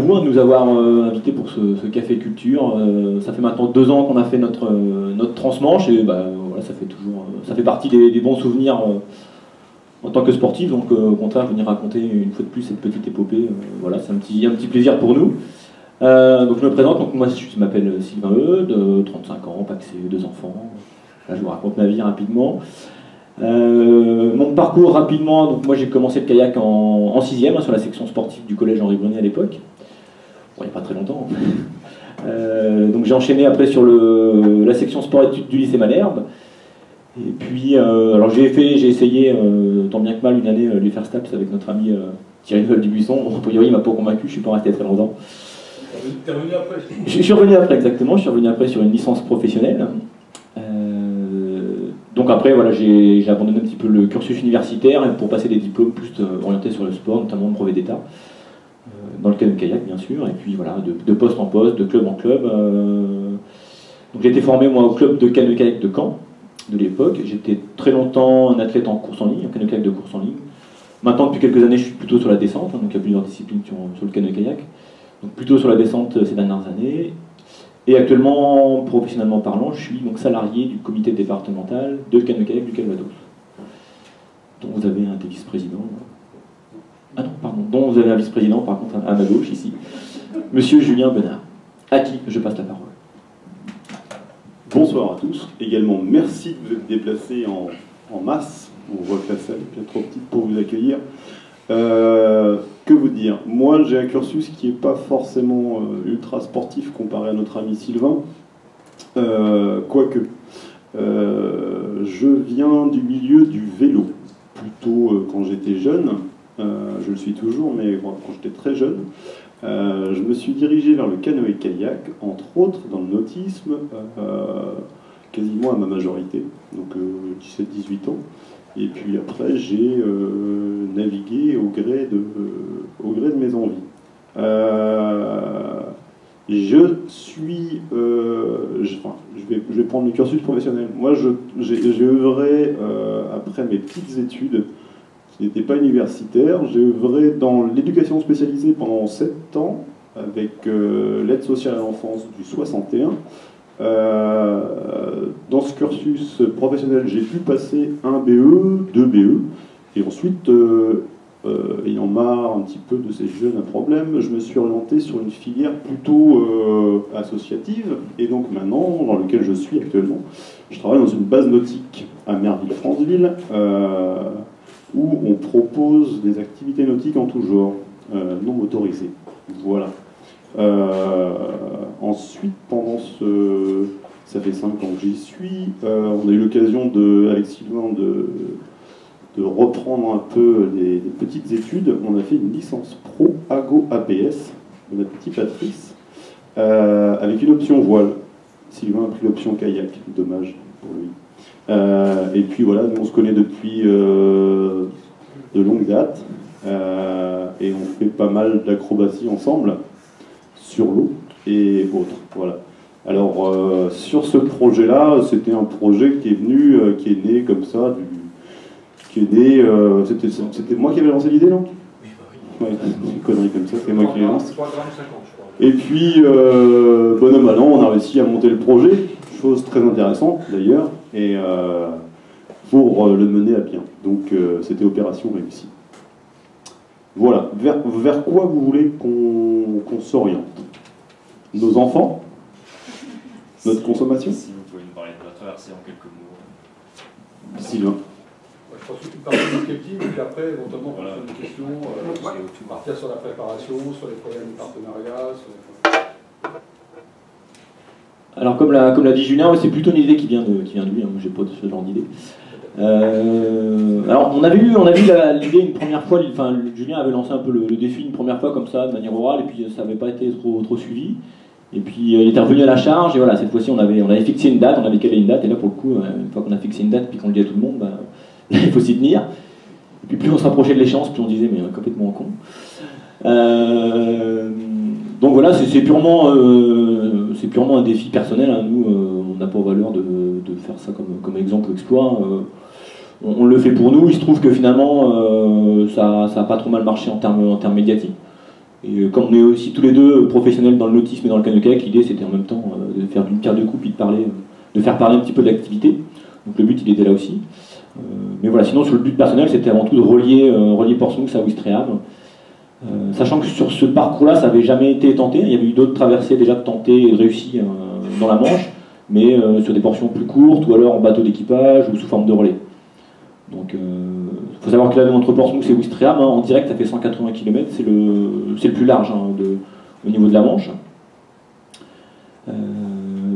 vous de nous avoir invités pour ce café culture. Ça fait maintenant 2 ans qu'on a fait notre transmanche et voilà, ça fait partie des bons souvenirs en tant que sportif. Donc au contraire, venir raconter une fois de plus cette petite épopée, voilà, c'est un petit plaisir pour nous. Donc je me présente, donc moi je m'appelle Sylvain Eudes, 35 ans, pacsé, 2 enfants. Là je vous raconte ma vie rapidement. Mon parcours rapidement, donc moi j'ai commencé le kayak en 6e sur la section sportive du collège Henri Brunier à l'époque. Bon, il n'y a pas très longtemps. Donc j'ai enchaîné après sur la section sport-études du lycée Malherbe. Et puis, alors j'ai essayé, tant bien que mal, une année les faire STAPS avec notre ami Thierry Dubuisson. Bon, a priori il m'a pas convaincu, je suis pas resté très longtemps. T'es revenu après? Je suis revenu après, exactement. Je suis revenu après sur une licence professionnelle. Donc après, voilà, j'ai abandonné un petit peu le cursus universitaire pour passer des diplômes plus orientés sur le sport, notamment le brevet d'État, dans le canoë-kayak bien sûr, et puis voilà, de poste en poste, de club en club. Donc j'ai été formé moi au club de canoë-kayak de Caen de l'époque. J'étais très longtemps un athlète en course en ligne, en canoë-kayak de course en ligne. Maintenant, depuis quelques années, je suis plutôt sur la descente, donc il y a plusieurs disciplines sur le canoë-kayak. Donc plutôt sur la descente ces dernières années. Et actuellement, professionnellement parlant, je suis donc salarié du comité départemental de canoë-kayak du Calvados, dont vous avez un des vice-présidents. Ah non, pardon, dont vous avez un vice-président, par contre, à ma gauche, ici, Monsieur Julien Benard, à qui je passe la parole. Bonsoir à tous. Également, merci de vous être déplacés en masse. On voit que la salle est bien trop petite pour vous accueillir. Que vous dire? Moi, j'ai un cursus qui n'est pas forcément ultra sportif comparé à notre ami Sylvain. Quoique. Je viens du milieu du vélo. Plutôt quand j'étais jeune. Je le suis toujours, mais bon, quand j'étais très jeune. Je me suis dirigé vers le canoë-kayak, entre autres dans le nautisme, quasiment à ma majorité, donc 17-18 ans. Et puis après, j'ai navigué au gré de mes envies. Je vais prendre le cursus professionnel. Moi, j'ai œuvré, après mes petites études, qui n'étaient pas universitaires, j'ai œuvré dans l'éducation spécialisée pendant 7 ans, avec l'aide sociale à l'enfance du 61. Dans ce cursus professionnel, j'ai pu passer un BE, 2 BE, et ensuite, ayant marre un petit peu de ces jeunes à problème, je me suis orienté sur une filière plutôt associative, et donc maintenant, dans lequel je suis actuellement, je travaille dans une base nautique à Merville-Franceville, où on propose des activités nautiques en tout genre, non motorisées. Voilà. Ensuite, ça fait 5 ans que j'y suis, on a eu l'occasion avec Sylvain de reprendre un peu des petites études. On a fait une licence pro AGO APS de notre petit Patrice, avec une option voile. Sylvain a pris l'option kayak, dommage pour lui. Et puis voilà, nous on se connaît depuis de longue date, et on fait pas mal d'acrobaties ensemble sur l'eau et autres. Voilà. Alors sur ce projet-là, c'était un projet qui est né comme ça, c'était moi qui avais lancé l'idée, non? Oui, bah oui. Ouais, une connerie comme ça, c'est moi qui l'ai lancé. 3,50 g, je crois. Et puis, bonhomme à l'an, on a réussi à monter le projet, chose très intéressante d'ailleurs, et pour le mener à bien. Donc c'était opération réussie. Voilà, vers quoi vous voulez qu'on s'oriente? Nos enfants? Notre consommation? Si vous pouvez nous parler de votre traversée en quelques mots. Sylvain. Je pense que tu parles de marketing, et puis après, éventuellement, on pose des questions, tu partir sur la préparation, sur les problèmes de partenariat. Alors comme l'a dit Julien, c'est plutôt une idée qui vient de lui, hein. Moi j'ai pas ce genre d'idée. Alors on avait eu l'idée une première fois, Julien avait lancé un peu le défi une première fois comme ça, de manière orale, et puis ça n'avait pas été trop suivi. Et puis il était revenu à la charge, et voilà, cette fois-ci on avait fixé une date, on avait calé une date, et là pour le coup, une fois qu'on a fixé une date, puis qu'on le dit à tout le monde, là il faut s'y tenir. Et puis plus on se rapprochait de l'échéance, plus on disait mais on est complètement con. Donc voilà, c'est purement un défi personnel, hein. Nous, on n'a pas valeur de faire ça comme exemple ou exploit. On le fait pour nous. Il se trouve que finalement, ça a pas trop mal marché en termes médiatiques. Et comme on est aussi tous les deux professionnels dans le nautisme et dans le canoë-kayak, l'idée c'était en même temps de faire d'une pierre deux coups puis de faire parler un petit peu de l'activité. Donc le but il était là aussi. Mais voilà, sinon sur le but personnel c'était avant tout de relier Portsmouth à Ouistreham. Sachant que sur ce parcours-là ça n'avait jamais été tenté, il y avait eu d'autres traversées déjà de tenter et de réussir dans la Manche, mais sur des portions plus courtes ou alors en bateau d'équipage ou sous forme de relais. Donc il faut savoir que là entre Portsmouth et Ouistreham, en direct ça fait 180 km, c'est le plus large au niveau de la Manche.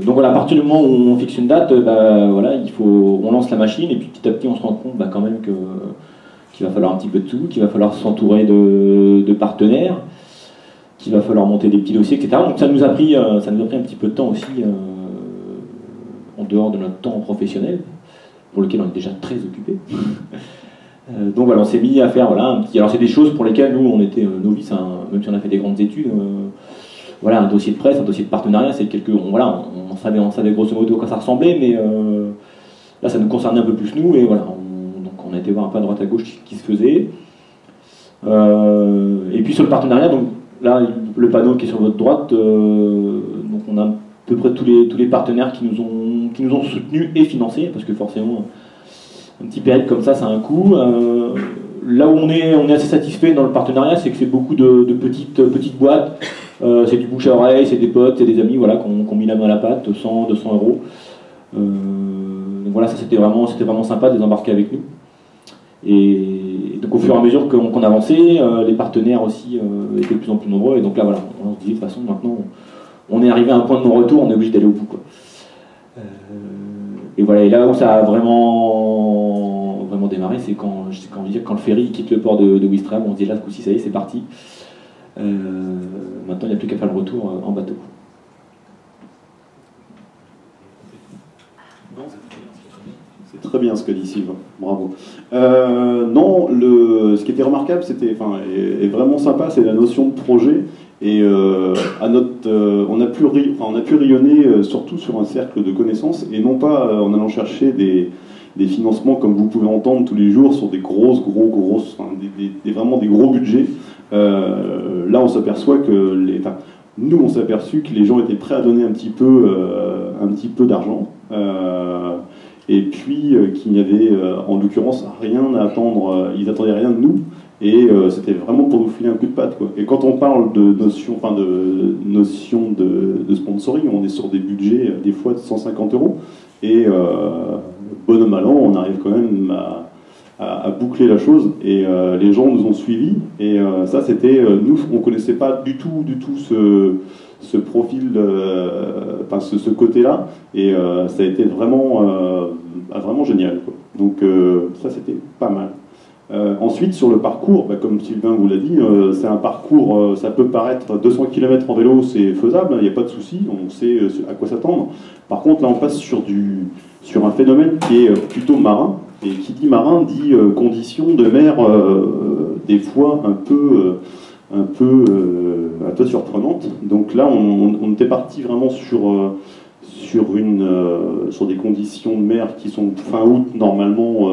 Donc voilà, à partir du moment où on fixe une date, voilà, on lance la machine et puis petit à petit on se rend compte quand même qu'il va falloir un petit peu de tout, qu'il va falloir s'entourer de partenaires, qu'il va falloir monter des petits dossiers, etc. Donc ça nous a pris un petit peu de temps aussi en dehors de notre temps professionnel, pour lequel on est déjà très occupé. Donc voilà, on s'est mis à faire un petit. Alors c'est des choses pour lesquelles nous on était novices, même si on a fait des grandes études. Voilà, un dossier de presse, un dossier de partenariat, c'est on savait grosso modo à quoi ça ressemblait, mais là ça nous concernait un peu plus nous, et voilà, donc on a été voir un peu à droite à gauche ce qui se faisait. Et puis sur le partenariat, donc là le panneau qui est sur votre droite, donc on a à peu près tous les partenaires qui nous ont soutenus et financés, parce que forcément un petit période comme ça a un coût. Là où on est assez satisfait dans le partenariat, c'est que c'est beaucoup de petites boîtes. C'est du bouche à oreille, c'est des potes, c'est des amis, voilà, qui ont mis la main à la pâte, 100, 200 euros. Donc voilà, ça c'était vraiment sympa de les embarquer avec nous. Et donc au fur et à mesure qu'on avançait, les partenaires aussi étaient de plus en plus nombreux. Et donc là voilà, on se disait de toute façon maintenant on est arrivé à un point de non-retour, on est obligé d'aller au bout, quoi. Et voilà, et là où ça a vraiment démarré, c'est quand le ferry quitte le port de Ouistreham, on se dit là ce coup-ci ça y est, c'est parti. Maintenant il n'y a plus qu'à faire le retour en bateau. C'est très bien ce que dit Sylvain, bravo. Non, ce qui était remarquable, et vraiment sympa, c'est la notion de projet. Et on a pu rayonner surtout sur un cercle de connaissances, et non pas en allant chercher des financements comme vous pouvez entendre tous les jours sur des vraiment des gros budgets. Là on s'aperçoit que nous on s'est aperçu que les gens étaient prêts à donner un petit peu d'argent, et puis qu'il n'y avait en l'occurrence rien à attendre, ils n'attendaient rien de nous, et c'était vraiment pour nous filer un coup de patte, quoi. Et quand on parle de notion de sponsoring, on est sur des budgets des fois de 150 euros, et bon an mal an on arrive quand même à boucler la chose, et les gens nous ont suivis, et ça c'était, nous on connaissait pas du tout ce profil, ce côté-là, et ça a été vraiment génial, quoi. Donc ça c'était pas mal. Ensuite sur le parcours, comme Sylvain vous l'a dit, c'est un parcours, ça peut paraître 200 km en vélo, c'est faisable, il n'y a pas de souci, on sait à quoi s'attendre. Par contre là on passe sur un phénomène qui est plutôt marin. Et qui dit marin dit conditions de mer des fois un peu surprenantes. Donc là, on était parti vraiment sur des conditions de mer qui sont fin août normalement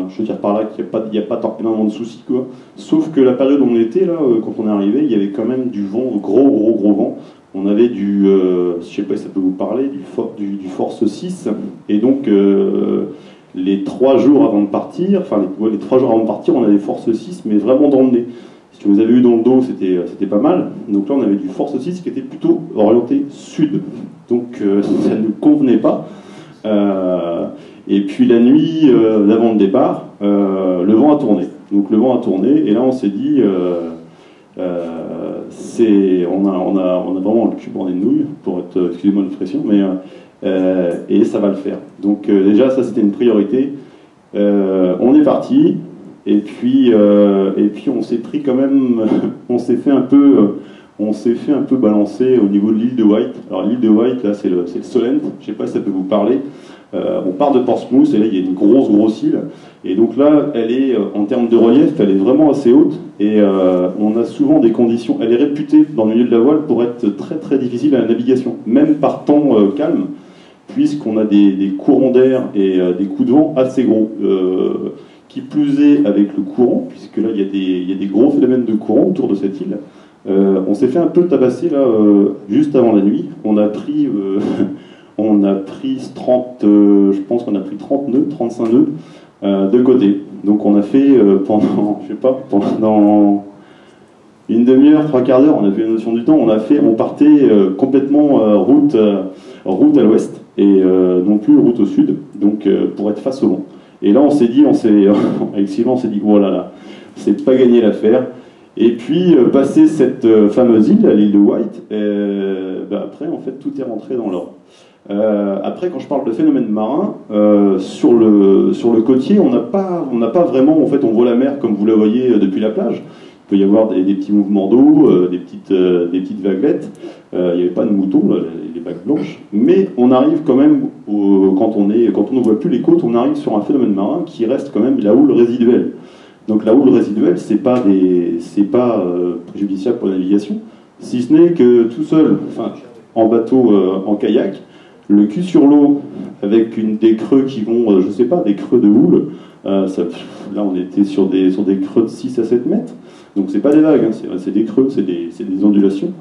je veux dire par là qu'il n'y a pas énormément de soucis, quoi. Sauf que la période où on était là, quand on est arrivé, il y avait quand même du vent, gros vent. On avait je sais pas si ça peut vous parler, du Force 6, et donc les 3 jours avant de partir, on avait Force 6, mais vraiment dans le nez. Si vous avez eu dans le dos, c'était pas mal. Donc là, on avait du Force 6 qui était plutôt orienté sud, donc ça ne nous convenait pas. Et puis la nuit d'avant le départ, le vent a tourné. Donc le vent a tourné, et là on s'est dit... on a vraiment le cul bordé de nouilles, pour être, excusez-moi l'expression, mais et ça va le faire. Donc déjà ça c'était une priorité. On est parti, et puis on s'est pris quand même, on s'est fait un peu balancer au niveau de l'île de Wight. Alors l'île de Wight là c'est le Solent, je sais pas si ça peut vous parler. On part de Portsmouth, et là il y a une grosse île, et donc là elle est en termes de relief, elle est vraiment assez haute, et on a souvent des conditions, elle est réputée dans le milieu de la voile pour être très très difficile à la navigation, même par temps calme, puisqu'on a des courants d'air et des coups de vent assez gros, Qui plus est avec le courant, puisque là il y a des gros phénomènes de courant autour de cette île. On s'est fait un peu tabasser là juste avant la nuit. On a pris 30, je pense qu'on a pris 30 nœuds, 35 nœuds de côté. Donc on a fait pendant une demi-heure, trois quarts d'heure, on a fait la notion du temps, on partait complètement route à l'ouest et non plus route au sud, donc pour être face au vent. Et là avec Sylvain on s'est dit oh là là, c'est pas gagné l'affaire. Et puis passer cette fameuse île, l'île de White, après en fait tout est rentré dans l'ordre. Après, quand je parle de phénomène marin, sur le côtier, on n'a pas vraiment, en fait, on voit la mer comme vous la voyez depuis la plage. Il peut y avoir des petits mouvements d'eau, des petites vaguelettes. Il n'y avait pas de moutons, là, les vagues blanches. Mais on arrive quand même, quand on ne voit plus les côtes, on arrive sur un phénomène marin qui reste quand même la houle résiduelle. Donc la houle résiduelle, c'est pas préjudiciable pour la navigation, si ce n'est que tout seul, enfin, en bateau, en kayak, le cul sur l'eau, avec des creux qui vont, je sais pas, des creux de houle, là on était sur des creux de 6 à 7 mètres, donc c'est pas des vagues, hein, c'est des creux, c'est des ondulations.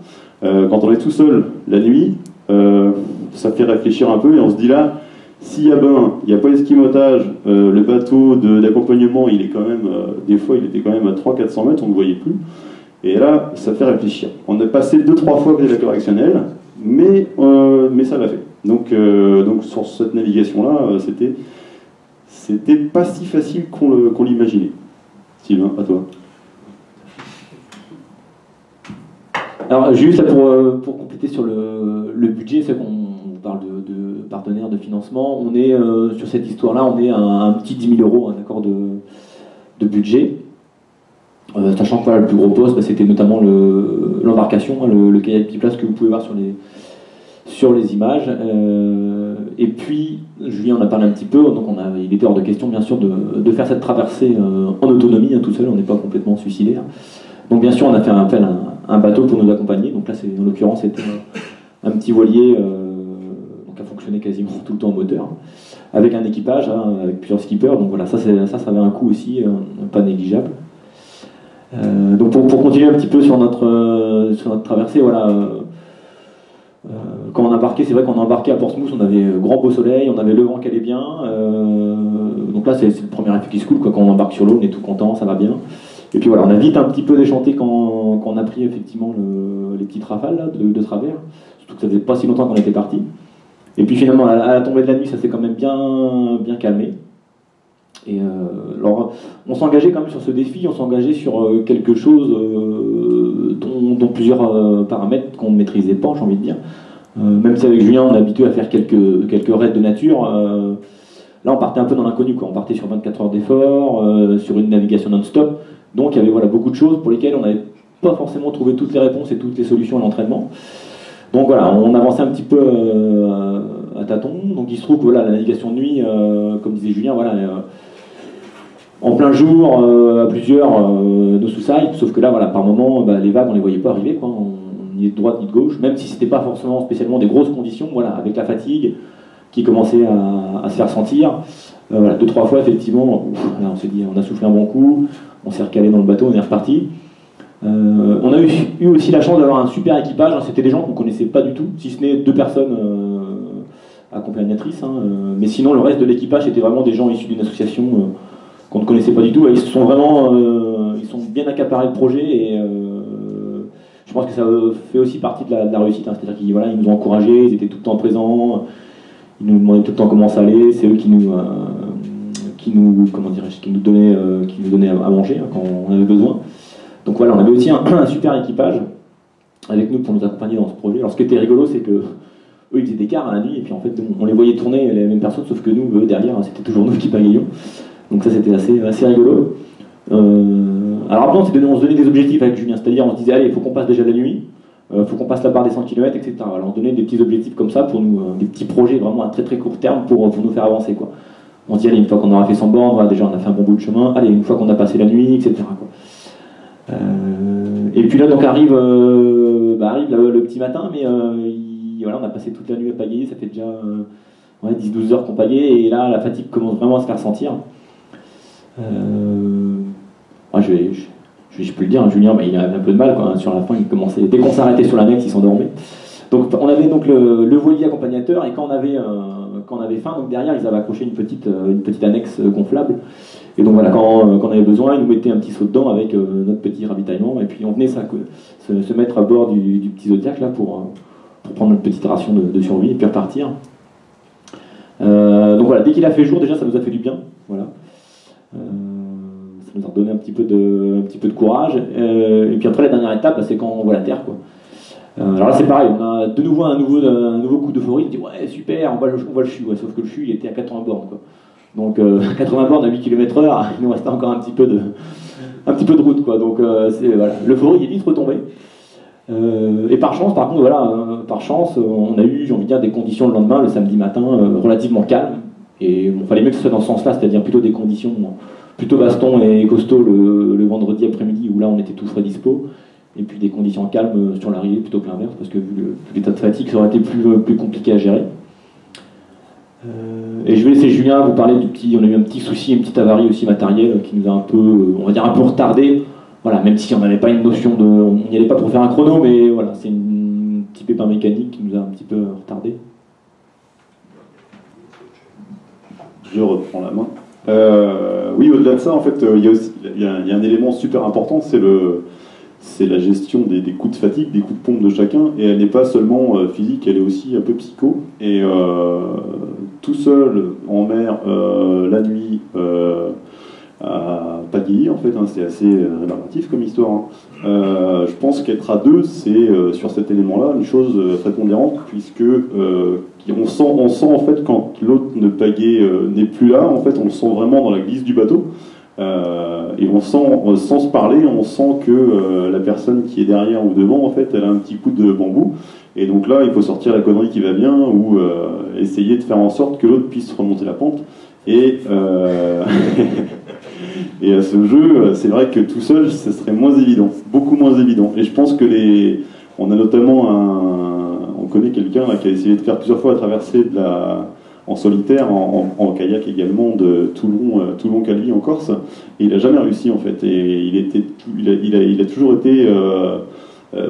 Quand on est tout seul la nuit, ça fait réfléchir un peu et on se dit là, s'il y a il n'y a pas d'esquimotage, le bateau d'accompagnement, il est quand même, des fois il était quand même à 300-400 mètres, on ne voyait plus, et là ça fait réfléchir. On a passé 2-3 fois avec la correctionnelle, mais ça l'a fait. Donc sur cette navigation-là, c'était pas si facile qu'on l'imaginait. Sylvain, à toi. Alors juste là, pour compléter sur le budget, c'est qu'on parle de partenaires de financement, on est sur cette histoire-là, on est à un petit 10 000 €, un accord de budget. Sachant que le plus gros poste, c'était notamment l'embarcation, le kayak biplace que vous pouvez voir sur les images. Et puis, Julien en a parlé un petit peu, donc il était hors de question bien sûr de faire cette traversée en autonomie, hein, tout seul, on n'est pas complètement suicidaire. Donc bien sûr on a fait appel à un bateau pour nous accompagner, donc là en l'occurrence c'était un petit voilier qui a fonctionné quasiment tout le temps au moteur, avec un équipage, hein, avec plusieurs skippers, donc voilà, ça avait un coût aussi pas négligeable. Donc pour continuer un petit peu sur notre traversée, voilà. Quand on a embarqué, c'est vrai qu'on a embarqué à Portsmouth, on avait grand beau soleil, on avait le vent qui allait bien. Donc là, c'est le premier effet qui se coule, quand on embarque sur l'eau, on est tout content, ça va bien. Et puis voilà, on a vite un petit peu déchanté quand on a pris effectivement les petites rafales là, de travers, surtout que ça faisait pas si longtemps qu'on était parti. Et puis finalement, à la tombée de la nuit, ça s'est quand même bien calmé. Et alors, on s'engageait quand même sur ce défi, on s'engageait sur quelque chose dont plusieurs paramètres qu'on ne maîtrisait pas, j'ai envie de dire. Même si avec Julien, on est habitué à faire quelques raids de nature, là on partait un peu dans l'inconnu, on partait sur 24 heures d'effort, sur une navigation non-stop, donc il y avait beaucoup de choses pour lesquelles on n'avait pas forcément trouvé toutes les réponses et toutes les solutions à l'entraînement. Donc voilà, on avançait un petit peu à tâtons, donc il se trouve que la navigation de nuit, comme disait Julien, en plein jour, à plusieurs, nos sous-sides, sauf que là, par moment, les vagues, on ne les voyait pas arriver, ni de droite ni de gauche, même si c'était pas forcément spécialement des grosses conditions, avec la fatigue qui commençait à se faire sentir. 2-3 fois, effectivement, là, on s'est dit, on a soufflé un bon coup, on s'est recalé dans le bateau, on est reparti. On a eu aussi la chance d'avoir un super équipage, hein, c'était des gens qu'on ne connaissait pas du tout, si ce n'est 2 personnes accompagnatrices, hein, mais sinon le reste de l'équipage était vraiment des gens issus d'une association qu'on ne connaissait pas du tout, et ils sont bien accaparés le projet, et je pense que ça fait aussi partie de la réussite, hein, c'est-à-dire qu'ils nous ont encouragés, ils étaient tout le temps présents, ils nous demandaient tout le temps comment ça allait, c'est eux qui nous donnaient à manger, hein, quand on avait besoin. Donc voilà, on avait aussi un super équipage avec nous pour nous accompagner dans ce projet. Alors ce qui était rigolo, c'est que eux ils faisaient des quarts à la nuit, et puis en fait on les voyait tourner les mêmes personnes, sauf que nous, eux derrière, c'était toujours nous qui pagayions. Donc ça c'était assez rigolo. Alors après on se donnait des objectifs avec Julien, c'est-à-dire on se disait allez, il faut qu'on passe déjà la nuit, il faut qu'on passe la barre des 100 km, etc. Alors on se donnait des petits objectifs comme ça pour nous, des petits projets vraiment à très très court terme pour nous faire avancer, quoi. On se dit allez, une fois qu'on aura fait 100 bornes, voilà, déjà on a fait un bon bout de chemin, allez, une fois qu'on a passé la nuit, etc., quoi. Et puis là donc arrive le petit matin, mais on a passé toute la nuit à pagayer, ça fait déjà 10-12 heures qu'on pagayait, et là la fatigue commence vraiment à se faire sentir. Je peux le dire, Julien, il avait un peu de mal quoi, sur la fin, il commençait, dès qu'on s'arrêtait sur l'annexe, il s'endormait. Donc on avait donc le voilier accompagnateur, et quand on avait faim, donc derrière ils avaient accroché une petite annexe gonflable. Et donc voilà, quand on avait besoin, ils nous mettaient un petit saut dedans avec notre petit ravitaillement, et puis on venait se mettre à bord du petit Zodiac là pour prendre notre petite ration de survie et puis repartir. Donc voilà, dès qu'il a fait jour, déjà ça nous a fait du bien. Voilà. Ça nous a redonné un petit peu de courage. Et puis après, la dernière étape, c'est quand on voit la Terre, quoi. Alors là, c'est pareil, on a de nouveau un nouveau coup d'euphorie. On dit ouais, super, on voit le CHU, ouais, sauf que le CHU il était à 80 bornes, quoi. Donc 80 bornes à 8 km/h, il nous restait encore un petit peu de route, quoi. Donc voilà, l'euphorie est vite retombée. Et par chance, par contre, voilà, par chance, on a eu, j'ai envie de dire, des conditions le lendemain, le samedi matin, relativement calmes. Et bon, fallait mieux que ce soit dans ce sens-là, c'est-à-dire plutôt des conditions plutôt baston et costaud le vendredi après-midi, où là on était tous frais dispo. Et puis des conditions calmes sur l'arrivée, plutôt que l'inverse, parce que vu l'état de fatigue, ça aurait été plus compliqué à gérer. Et je vais laisser Julien vous parler on a eu un petit souci, une petite avarie aussi matérielle qui nous a un peu, on va dire un peu retardé. Voilà, même si on n'avait pas une notion on n'y allait pas pour faire un chrono, mais voilà, c'est un petit pépin mécanique qui nous a un petit peu retardé. Je reprends la main. Oui, au-delà de ça, en fait, il y a un élément super important, c'est la gestion des coups de fatigue, des coups de pompe de chacun, et elle n'est pas seulement physique, elle est aussi un peu psycho. Et tout seul, en mer, la nuit, à pagayer, en fait, hein, c'est assez rébarbatif comme histoire. Hein. Je pense qu'être à deux, c'est sur cet élément-là une chose prépondérante, puisque on sent en fait quand l'autre ne pagaie n'est plus là, en fait, on le sent vraiment dans la glisse du bateau. Et on sent, sans se parler, on sent que la personne qui est derrière ou devant, en fait, elle a un petit coup de bambou. Et donc là, il faut sortir la connerie qui va bien ou essayer de faire en sorte que l'autre puisse remonter la pente. Et, et à ce jeu, c'est vrai que tout seul, ce serait moins évident, beaucoup moins évident. Et je pense que on a notamment on connaît quelqu'un qui a essayé de faire plusieurs fois la traversée en solitaire, en kayak également, de Toulon-Calvi en Corse, et il n'a jamais réussi en fait. Et il a toujours été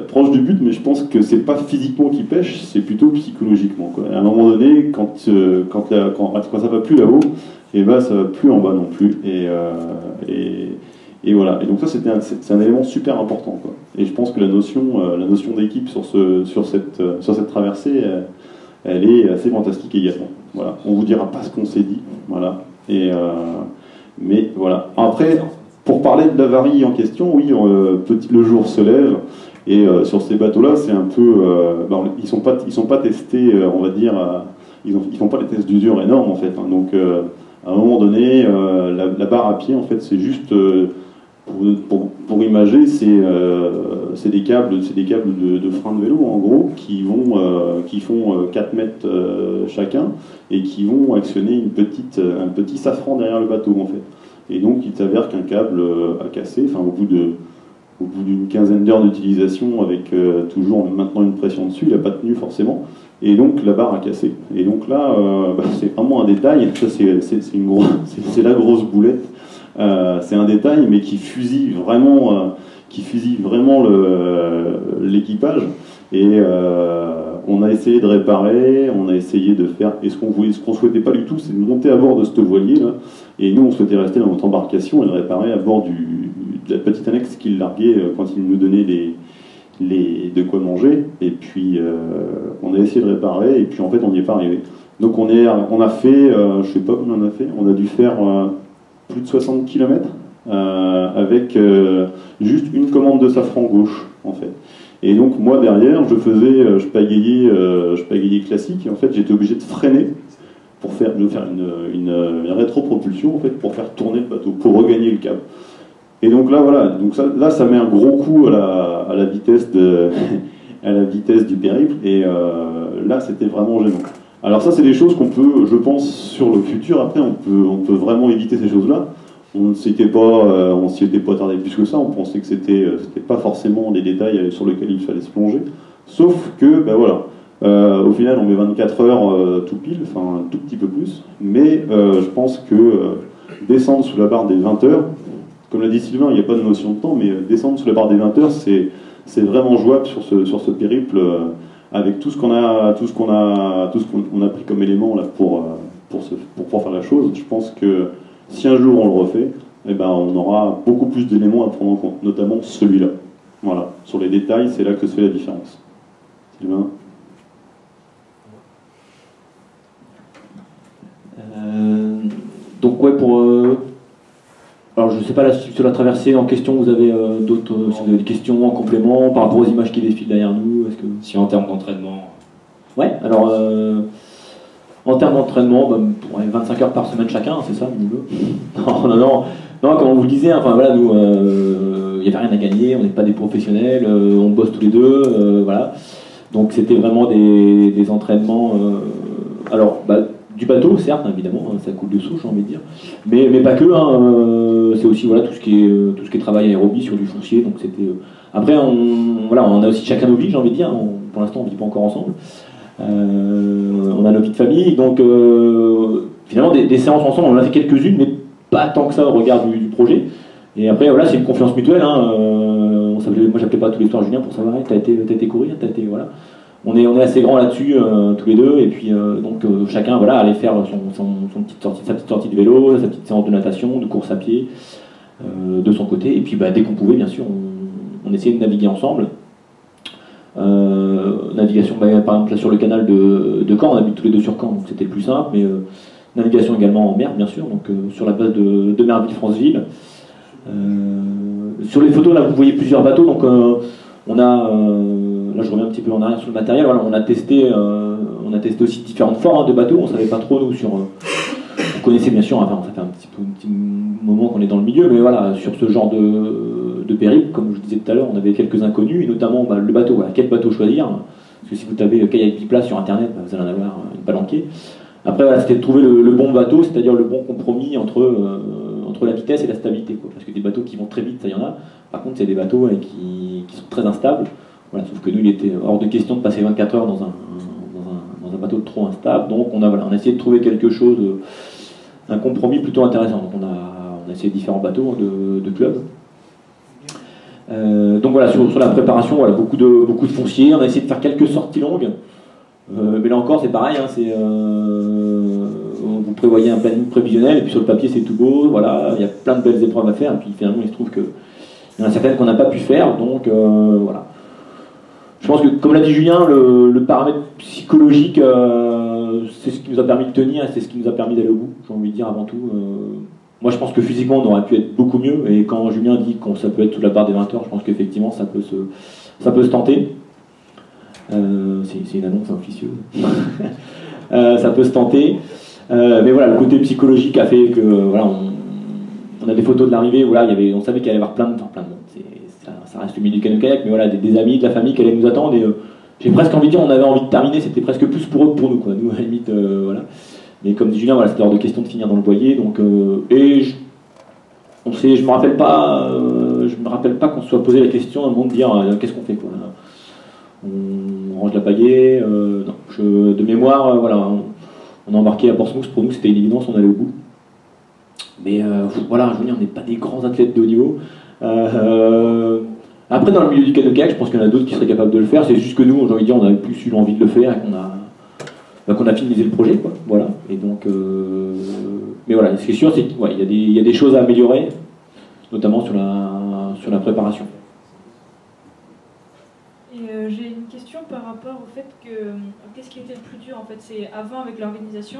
proche du but, mais je pense que c'est pas physiquement qu'il pêche, c'est plutôt psychologiquement, quoi. À un moment donné, quand ça va plus là-haut, et ben ça va plus en bas non plus. Et voilà. Et donc ça, c'est un élément super important, quoi. Et je pense que la notion d'équipe sur cette traversée, elle est assez fantastique également. Voilà. On vous dira pas ce qu'on s'est dit, voilà. Mais voilà. Après, pour parler de l'avarie en question, oui, le jour se lève. Et sur ces bateaux-là, c'est un peu, ils sont pas testés, on va dire, ils font pas des tests d'usure énormes en fait. Hein. Donc, à un moment donné, la barre à pied, en fait, c'est juste pour imager, c'est des câbles de frein de vélo en gros qui font 4 mètres chacun et qui vont actionner un petit safran derrière le bateau en fait. Et donc, il s'avère qu'un câble a cassé, enfin au bout d'une quinzaine d'heures d'utilisation avec toujours maintenant une pression dessus, il n'a pas tenu forcément, et donc la barre a cassé. Et donc là, c'est vraiment un détail, ça c'est la grosse boulette, c'est un détail mais qui fusille vraiment l'équipage. Et on a essayé de réparer, on a essayé de faire, et ce qu'on souhaitait pas du tout, c'est de monter à bord de ce voilier là, et nous on souhaitait rester dans notre embarcation et le réparer à bord de la petite annexe qu'il larguait quand il nous donnait de quoi manger. Et puis on a essayé de réparer, et puis en fait on n'y est pas arrivé. Donc on a fait, je sais pas combien on a fait, on a dû faire plus de 60 km avec juste une commande de safran gauche en fait. Et donc moi derrière, je pagayais classique, et en fait j'étais obligé de freiner pour faire une rétropropulsion en fait, pour faire tourner le bateau, pour regagner le cap. Et donc là voilà, donc ça met un gros coup à la vitesse du périple, et là c'était vraiment gênant. Alors ça c'est des choses qu'on peut, je pense, sur le futur, après on peut vraiment éviter ces choses-là. On s'y était pas attardé plus que ça, on pensait que c'était pas forcément des détails sur lesquels il fallait se plonger. Sauf que, ben voilà, au final on met 24 heures tout pile, enfin un tout petit peu plus, mais je pense que descendre sous la barre des 20 heures, comme l'a dit Sylvain, il n'y a pas de notion de temps, mais descendre sous la barre des 20 heures, c'est vraiment jouable sur ce périple, avec tout ce qu'on a pris comme élément là, pour pouvoir faire la chose. Je pense que si un jour on le refait, eh ben, on aura beaucoup plus d'éléments à prendre en compte, notamment celui-là. Voilà, sur les détails, c'est là que se fait la différence. Sylvain ? Donc ouais, alors je ne sais pas, sur la traversée en question, vous avez d'autres, si vous avez des questions en complément par rapport aux images qui défilent derrière nous, est-ce que... Si en termes d'entraînement. Ouais, alors en termes d'entraînement, 25 heures par semaine chacun, c'est ça le niveau? Non, comme on vous le disait, enfin voilà, nous, il n'y avait rien à gagner, on n'est pas des professionnels, on bosse tous les deux, voilà. Donc c'était vraiment des entraînements, du bateau, certes, évidemment, ça coule de souche, j'ai envie de dire, mais pas que, c'est aussi voilà, tout ce qui est travail aérobie sur du foncier, donc c'était... Après, on a aussi chacun nos vies, j'ai envie de dire, pour l'instant on ne vit pas encore ensemble, on a nos vies de famille, donc finalement des séances ensemble, on en a fait quelques-unes, mais pas tant que ça au regard du projet, et après voilà, c'est une confiance mutuelle, moi j'appelais pas tous les soirs Julien pour savoir, t'as été courir, voilà. On est assez grands là-dessus, tous les deux, et puis chacun allait faire sa petite sortie de vélo, sa petite séance de natation, de course à pied, de son côté, et puis dès qu'on pouvait, bien sûr, on essayait de naviguer ensemble. Navigation, par exemple, là, sur le canal de Caen, on habite tous les deux sur Caen, donc c'était le plus simple, mais navigation également en mer, bien sûr, donc sur la base de Merville-Franceville. Sur les photos, là, vous voyez plusieurs bateaux, donc on a... là je reviens un petit peu en arrière sur le matériel, voilà, on a testé aussi différentes formes de bateaux, on ne savait pas trop nous sur... vous connaissez bien sûr, enfin ça fait un petit moment qu'on est dans le milieu, mais voilà, sur ce genre de périple, comme je disais tout à l'heure, on avait quelques inconnus, et notamment le bateau, voilà, quel bateau choisir, parce que si vous tapez kayak biplace sur internet, vous allez en avoir une palanquée. Après voilà, c'était de trouver le bon bateau, c'est-à-dire le bon compromis entre la vitesse et la stabilité, quoi, parce que des bateaux qui vont très vite, ça y en a, par contre c'est des bateaux qui sont très instables. Voilà, sauf que nous, il était hors de question de passer 24 heures dans un bateau trop instable, donc on a essayé de trouver quelque chose, un compromis plutôt intéressant. Donc on a essayé différents bateaux de club. Donc voilà, sur la préparation, voilà, beaucoup de foncier, on a essayé de faire quelques sorties longues, mais là encore c'est pareil, vous prévoyez un planning prévisionnel, et puis sur le papier c'est tout beau, voilà, il y a plein de belles épreuves à faire, et puis finalement il se trouve qu'il y en a certaines qu'on n'a pas pu faire, donc voilà. Je pense que, comme l'a dit Julien, le paramètre psychologique, c'est ce qui nous a permis de tenir, et c'est ce qui nous a permis d'aller au bout, j'ai envie de dire avant tout. Moi je pense que physiquement on aurait pu être beaucoup mieux, et quand Julien dit que ça peut être sous la barre des 20 heures, je pense qu'effectivement ça peut se tenter. C'est une annonce officieuse. Ça peut se tenter. Mais voilà, le côté psychologique a fait que voilà, on a des photos de l'arrivée où là, on savait qu'il allait y avoir plein de monde. Ça reste le milieu du canoë-kayak, mais voilà, des amis, de la famille qui allaient nous attendre. Et j'ai presque envie de dire, on avait envie de terminer, c'était presque plus pour eux que pour nous, quoi. Nous, à la limite, voilà. Mais comme dit Julien, voilà, c'était hors de question de finir dans le voilier. Donc, je me rappelle pas qu'on se soit posé la question à un moment de dire qu'est-ce qu'on fait, quoi. On range la pagaie. Non, de mémoire, voilà, on a embarqué à Portsmouth. Pour nous, c'était une évidence, on allait au bout. Mais voilà, je veux dire, on n'est pas des grands athlètes de haut niveau. Après, dans le milieu du canoë-kayak, je pense qu'il y en a d'autres qui seraient capables de le faire. C'est juste que nous, j'ai envie de dire, on avait plus eu l'envie de le faire et qu'on a finalisé le projet, quoi. Voilà. Et donc, mais voilà, ce qui est sûr, c'est qu'il y a des choses à améliorer, notamment sur la préparation. Et j'ai une question par rapport au fait que qu'est-ce qui était le plus dur en fait, c'est avant avec l'organisation,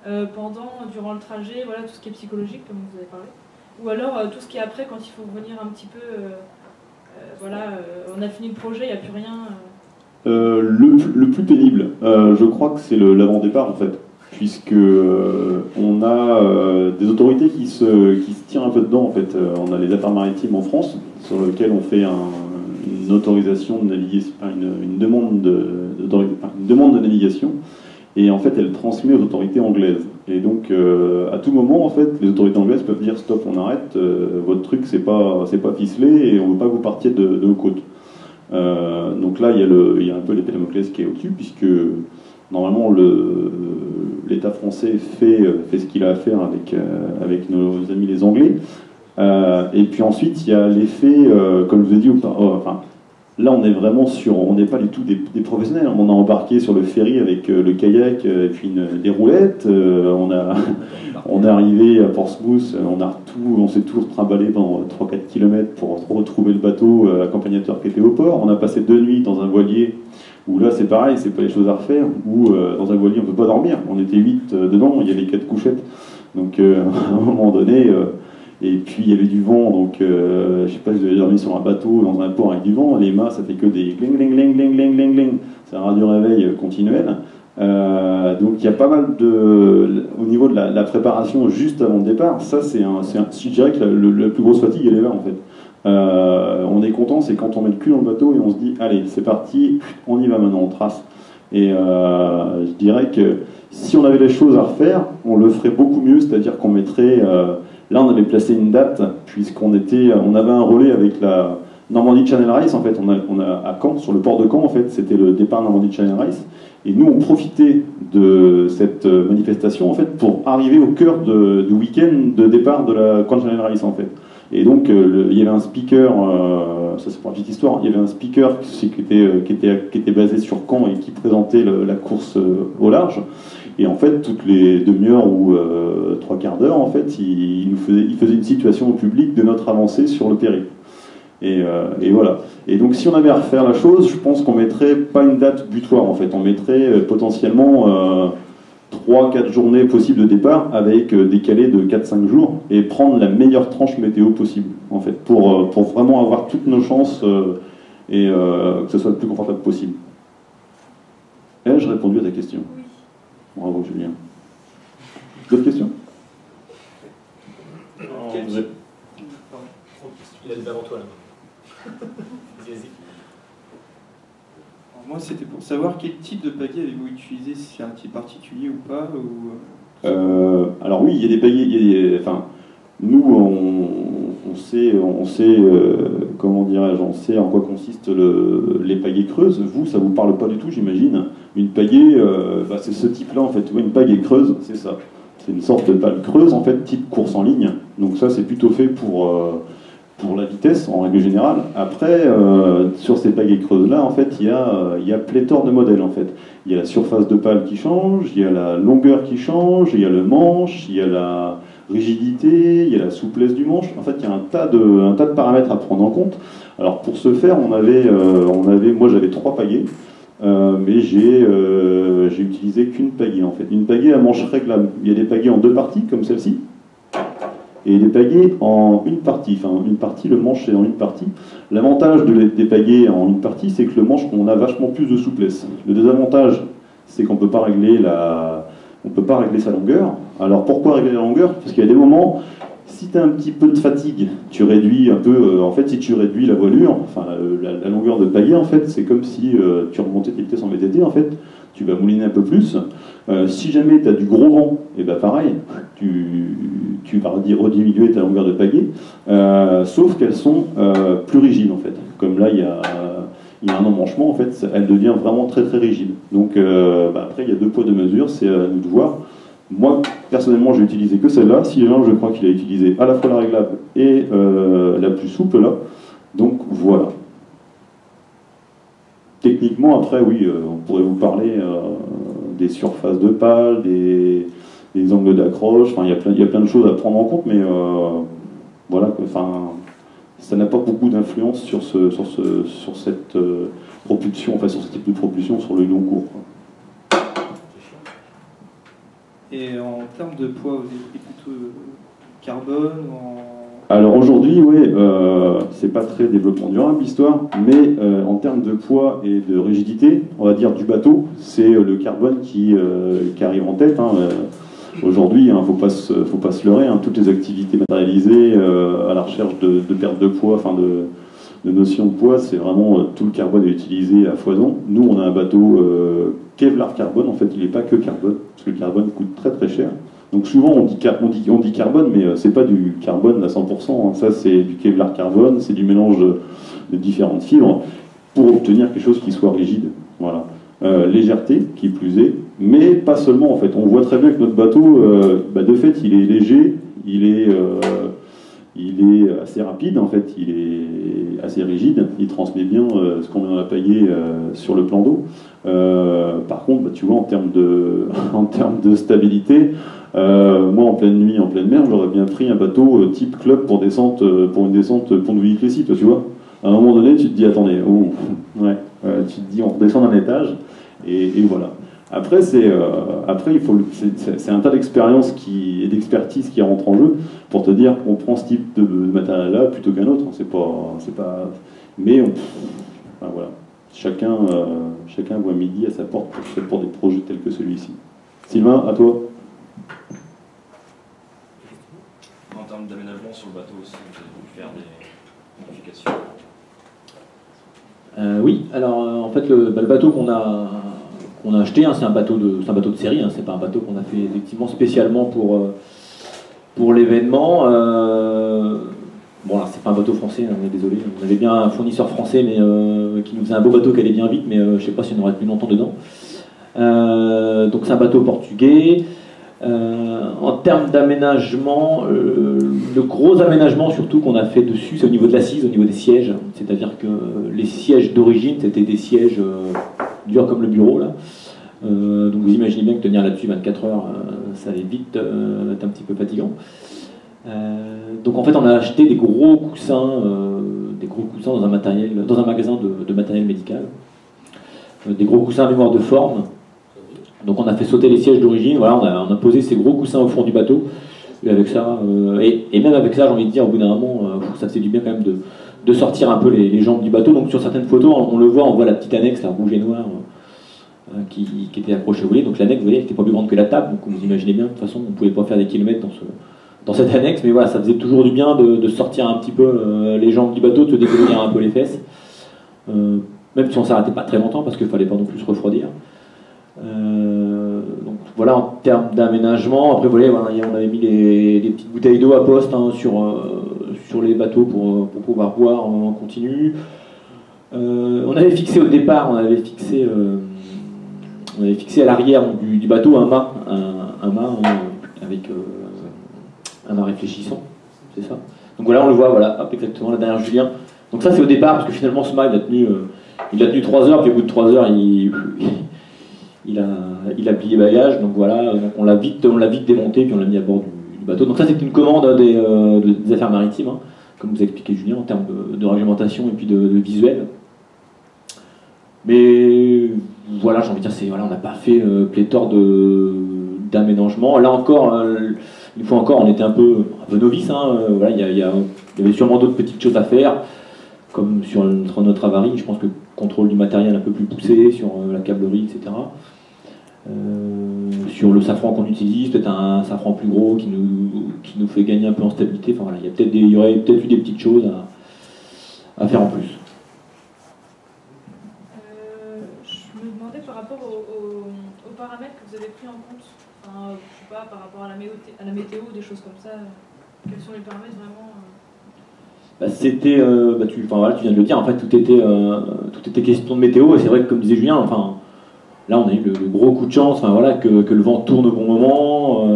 durant le trajet, voilà, tout ce qui est psychologique comme vous avez parlé, ou alors tout ce qui est après quand il faut revenir un petit peu, on a fini le projet, il n'y a plus rien. Le plus pénible, je crois que c'est l'avant-départ en fait, puisque on a des autorités qui se tirent un peu dedans en fait. On a les affaires maritimes en France, sur lesquelles on fait une autorisation de naviguer, une demande de navigation, et en fait elle transmet aux autorités anglaises. Et donc à tout moment en fait, les autorités anglaises peuvent dire stop, on arrête, votre truc c'est pas ficelé et on veut pas que vous partiez de nos côtes. Donc là il y a un peu l'épée de Damoclès qui est au-dessus, puisque Normalement, l'État français fait ce qu'il a à faire avec nos amis les Anglais. Et puis ensuite, il y a l'effet, comme je vous ai dit, enfin, là on est vraiment on n'est pas du tout des professionnels. On a embarqué sur le ferry avec le kayak et puis des roulettes. On est arrivé à Portsmouth, on s'est tous trimballé pendant 3-4 km pour retrouver le bateau accompagnateur qui était au port. On a passé 2 nuits dans un voilier où là c'est pareil, c'est pas les choses à refaire, où dans un voilier on peut pas dormir. On était 8 dedans, il y avait 4 couchettes. Donc à un moment donné... et puis il y avait du vent, donc je sais pas si vous avez dormi sur un bateau dans un port avec du vent, les mâts ça fait que des gling gling gling gling gling gling gling, c'est un radio réveil continuel. Donc il y a pas mal au niveau de la préparation juste avant le départ, ça je dirais que la plus grosse fatigue elle est là en fait. On est content, c'est quand on met le cul dans le bateau et on se dit allez c'est parti, on y va maintenant, on trace. Et je dirais que si on avait les choses à refaire, on le ferait beaucoup mieux, c'est-à-dire qu'on mettrait... là, on avait placé une date, puisqu'on avait un relais avec la Normandie Channel Race, en fait, on a à Caen, sur le port de Caen, en fait, c'était le départ Normandie Channel Race, et nous, on profitait de cette manifestation, en fait, pour arriver au cœur du week-end de départ de la Caen Channel Race, en fait. Et donc, il y avait un speaker, ça c'est pour la petite histoire, il y avait un speaker qui était basé sur Caen et qui présentait la course au large. Et en fait, toutes les demi-heures ou 3/4 d'heure, en fait, il faisait une situation au public de notre avancée sur le périple. Et voilà. Et donc, si on avait à refaire la chose, je pense qu'on mettrait pas une date butoir, en fait. On mettrait potentiellement 3-4 journées possibles de départ avec décalé de 4-5 jours et prendre la meilleure tranche météo possible, en fait, pour vraiment avoir toutes nos chances et que ce soit le plus confortable possible. Ai-je répondu à ta question ? Oui. Bravo Julien. D'autres questions ? Il a devant toi là. Vas-y. Moi, c'était pour savoir quel type de pagaie avez-vous utilisé, si c'est un type particulier ou pas Alors oui, il y a des pagaies, nous, on sait comment dirais-je, on sait en quoi consistent les pagaies creuses. Vous, ça vous parle pas du tout, j'imagine. Une pagaie, c'est ce type-là en fait. Une pagaie creuse, c'est ça. C'est une sorte de pale creuse en fait, type course en ligne. Donc ça, c'est plutôt fait pour la vitesse en règle générale. Après, sur ces pagaies creuses-là, en fait, il y a pléthore de modèles en fait. Il y a la surface de pale qui change, il y a la longueur qui change, il y a le manche, il y a la rigidité, il y a la souplesse du manche. En fait, il y a un tas de paramètres à prendre en compte. Alors pour ce faire, moi j'avais 3 pagaies, mais j'ai utilisé qu'une pagaie en fait. Une pagaie à manche réglable. Il y a des pagaies en 2 parties comme celle-ci, et des pagaies en une partie. Enfin, une partie, le manche est en une partie. L'avantage des pagaies en une partie, c'est que le manche, on a vachement plus de souplesse. Le désavantage, c'est qu'on ne peut pas régler sa longueur. Alors pourquoi régler la longueur ? Parce qu'il y a des moments, si tu as un petit peu de fatigue, tu réduis un peu, en fait si tu réduis la voilure, la longueur de pagaie en fait, c'est comme si tu remontais tes vitesses en VTT en fait, tu vas mouliner un peu plus. Si jamais tu as du gros vent, et pareil, tu vas rediminuer ta longueur de pagaie, sauf qu'elles sont plus rigides en fait. Comme là il y a un emmanchement, en fait, elle devient vraiment très très rigide. Donc après il y a 2 poids 2 mesures, c'est à nous de voir. Moi, personnellement, j'ai utilisé que celle-là. Sylvain, je crois qu'il a utilisé à la fois la réglable et la plus souple, là. Donc, voilà. Techniquement, après, oui, on pourrait vous parler des surfaces de pales, des angles d'accroche. Enfin, il y a plein de choses à prendre en compte, mais voilà. Ça n'a pas beaucoup d'influence sur cette propulsion, sur ce type de propulsion sur le long cours, quoi. Et en termes de poids, vous avez pris plutôt carbone Alors aujourd'hui, oui, c'est pas très développement durable l'histoire, mais en termes de poids et de rigidité, on va dire du bateau, c'est le carbone qui arrive en tête. Aujourd'hui, faut pas se leurrer, toutes les activités matérialisées à la recherche de perte de poids, de notion de poids, c'est vraiment tout le carbone est utilisé à foison. Nous, on a un bateau Kevlar carbone, en fait, il n'est pas que carbone, parce que le carbone coûte très très cher. Donc souvent, on dit carbone, mais c'est pas du carbone à 100%. Ça, c'est du Kevlar carbone, c'est du mélange de différentes fibres pour obtenir quelque chose qui soit rigide. Voilà. légèreté qui plus est, mais pas seulement en fait. On voit très bien que notre bateau, de fait, il est léger, il est assez rapide en fait, il est assez rigide, il transmet bien ce qu'on met dans la pagaie sur le plan d'eau. Par contre, tu vois, en termes de stabilité, moi en pleine nuit, en pleine mer, j'aurais bien pris un bateau type club pour une descente pont de Villiers-Clécy, toi, tu vois. À un moment donné, tu te dis, attendez, tu te dis, on redescend d'un étage, et voilà. Après, c'est un tas d'expériences et d'expertise qui rentrent en jeu pour te dire qu'on prend ce type de matériel-là plutôt qu'un autre. Mais voilà. Chacun voit midi à sa porte pour des projets tels que celui-ci. Sylvain, à toi. En termes d'aménagement sur le bateau aussi, vous avez pu faire des modifications? Oui, alors en fait le bateau qu'on a acheté, hein, c'est un bateau de série, hein, c'est pas un bateau qu'on a fait effectivement spécialement pour l'événement. Bon, alors c'est pas un bateau français, hein, on est désolé, on avait bien un fournisseur français mais qui nous faisait un beau bateau qui allait bien vite, mais je sais pas si on aurait tenu longtemps dedans. Donc c'est un bateau portugais. En termes d'aménagement, le gros aménagement surtout qu'on a fait dessus, c'est au niveau de l'assise, au niveau des sièges. C'est-à-dire que les sièges d'origine, c'était des sièges durs comme le bureau là. Donc vous imaginez bien que tenir là-dessus 24 heures, ça allait vite être un petit peu fatigant. Donc en fait, on a acheté des gros coussins dans un magasin de matériel médical. Des gros coussins à mémoire de forme. Donc on a fait sauter les sièges d'origine, voilà, on a posé ces gros coussins au fond du bateau, et avec ça, et même avec ça, j'ai envie de dire, au bout d'un moment, ça fait du bien quand même de sortir un peu les jambes du bateau. Donc sur certaines photos, on voit la petite annexe, la rouge et noire, qui était accrochée au volet. Donc l'annexe, vous voyez, elle n'était pas plus grande que la table, donc vous imaginez bien, de toute façon, on ne pouvait pas faire des kilomètres dans cette annexe, mais voilà, ça faisait toujours du bien de sortir un petit peu les jambes du bateau, de se découvrir un peu les fesses, même si on ne s'arrêtait pas très longtemps, parce qu'il ne fallait pas non plus se refroidir. Donc voilà, en termes d'aménagement, après voilà, on avait mis des petites bouteilles d'eau à poste, hein, sur les bateaux pour pouvoir boire en continu. On avait fixé au départ, à l'arrière du bateau un mât avec un mât réfléchissant, c'est ça. Donc voilà, on le voit, voilà, hop, exactement là derrière Julien. Donc ça c'est au départ, parce que finalement ce mât il a tenu 3 heures, puis au bout de 3 heures il a plié bagage, donc voilà, donc on l'a vite démonté, puis on l'a mis à bord du bateau. Donc ça c'était une commande des affaires maritimes, hein, comme vous a expliqué Julien, en termes de réglementation et puis de visuel. Mais voilà, j'ai envie de dire, on n'a pas fait pléthore d'aménagement. Là encore, une fois encore, on était un peu novice, hein, voilà, il y avait sûrement d'autres petites choses à faire, comme sur notre avarie. Je pense que contrôle du matériel un peu plus poussé, sur la câblerie, etc. Sur le safran qu'on utilise, peut-être un safran plus gros qui nous fait gagner un peu en stabilité. Enfin voilà, il y aurait peut-être eu des petites choses à faire en plus. Je me demandais par rapport aux paramètres que vous avez pris en compte, enfin, je sais pas, par rapport à la météo, des choses comme ça, quels sont les paramètres vraiment C'était, tu viens de le dire, en fait tout était question de météo, et c'est vrai que comme disait Julien, enfin là on a eu le gros coup de chance, enfin voilà, que le vent tourne au bon moment,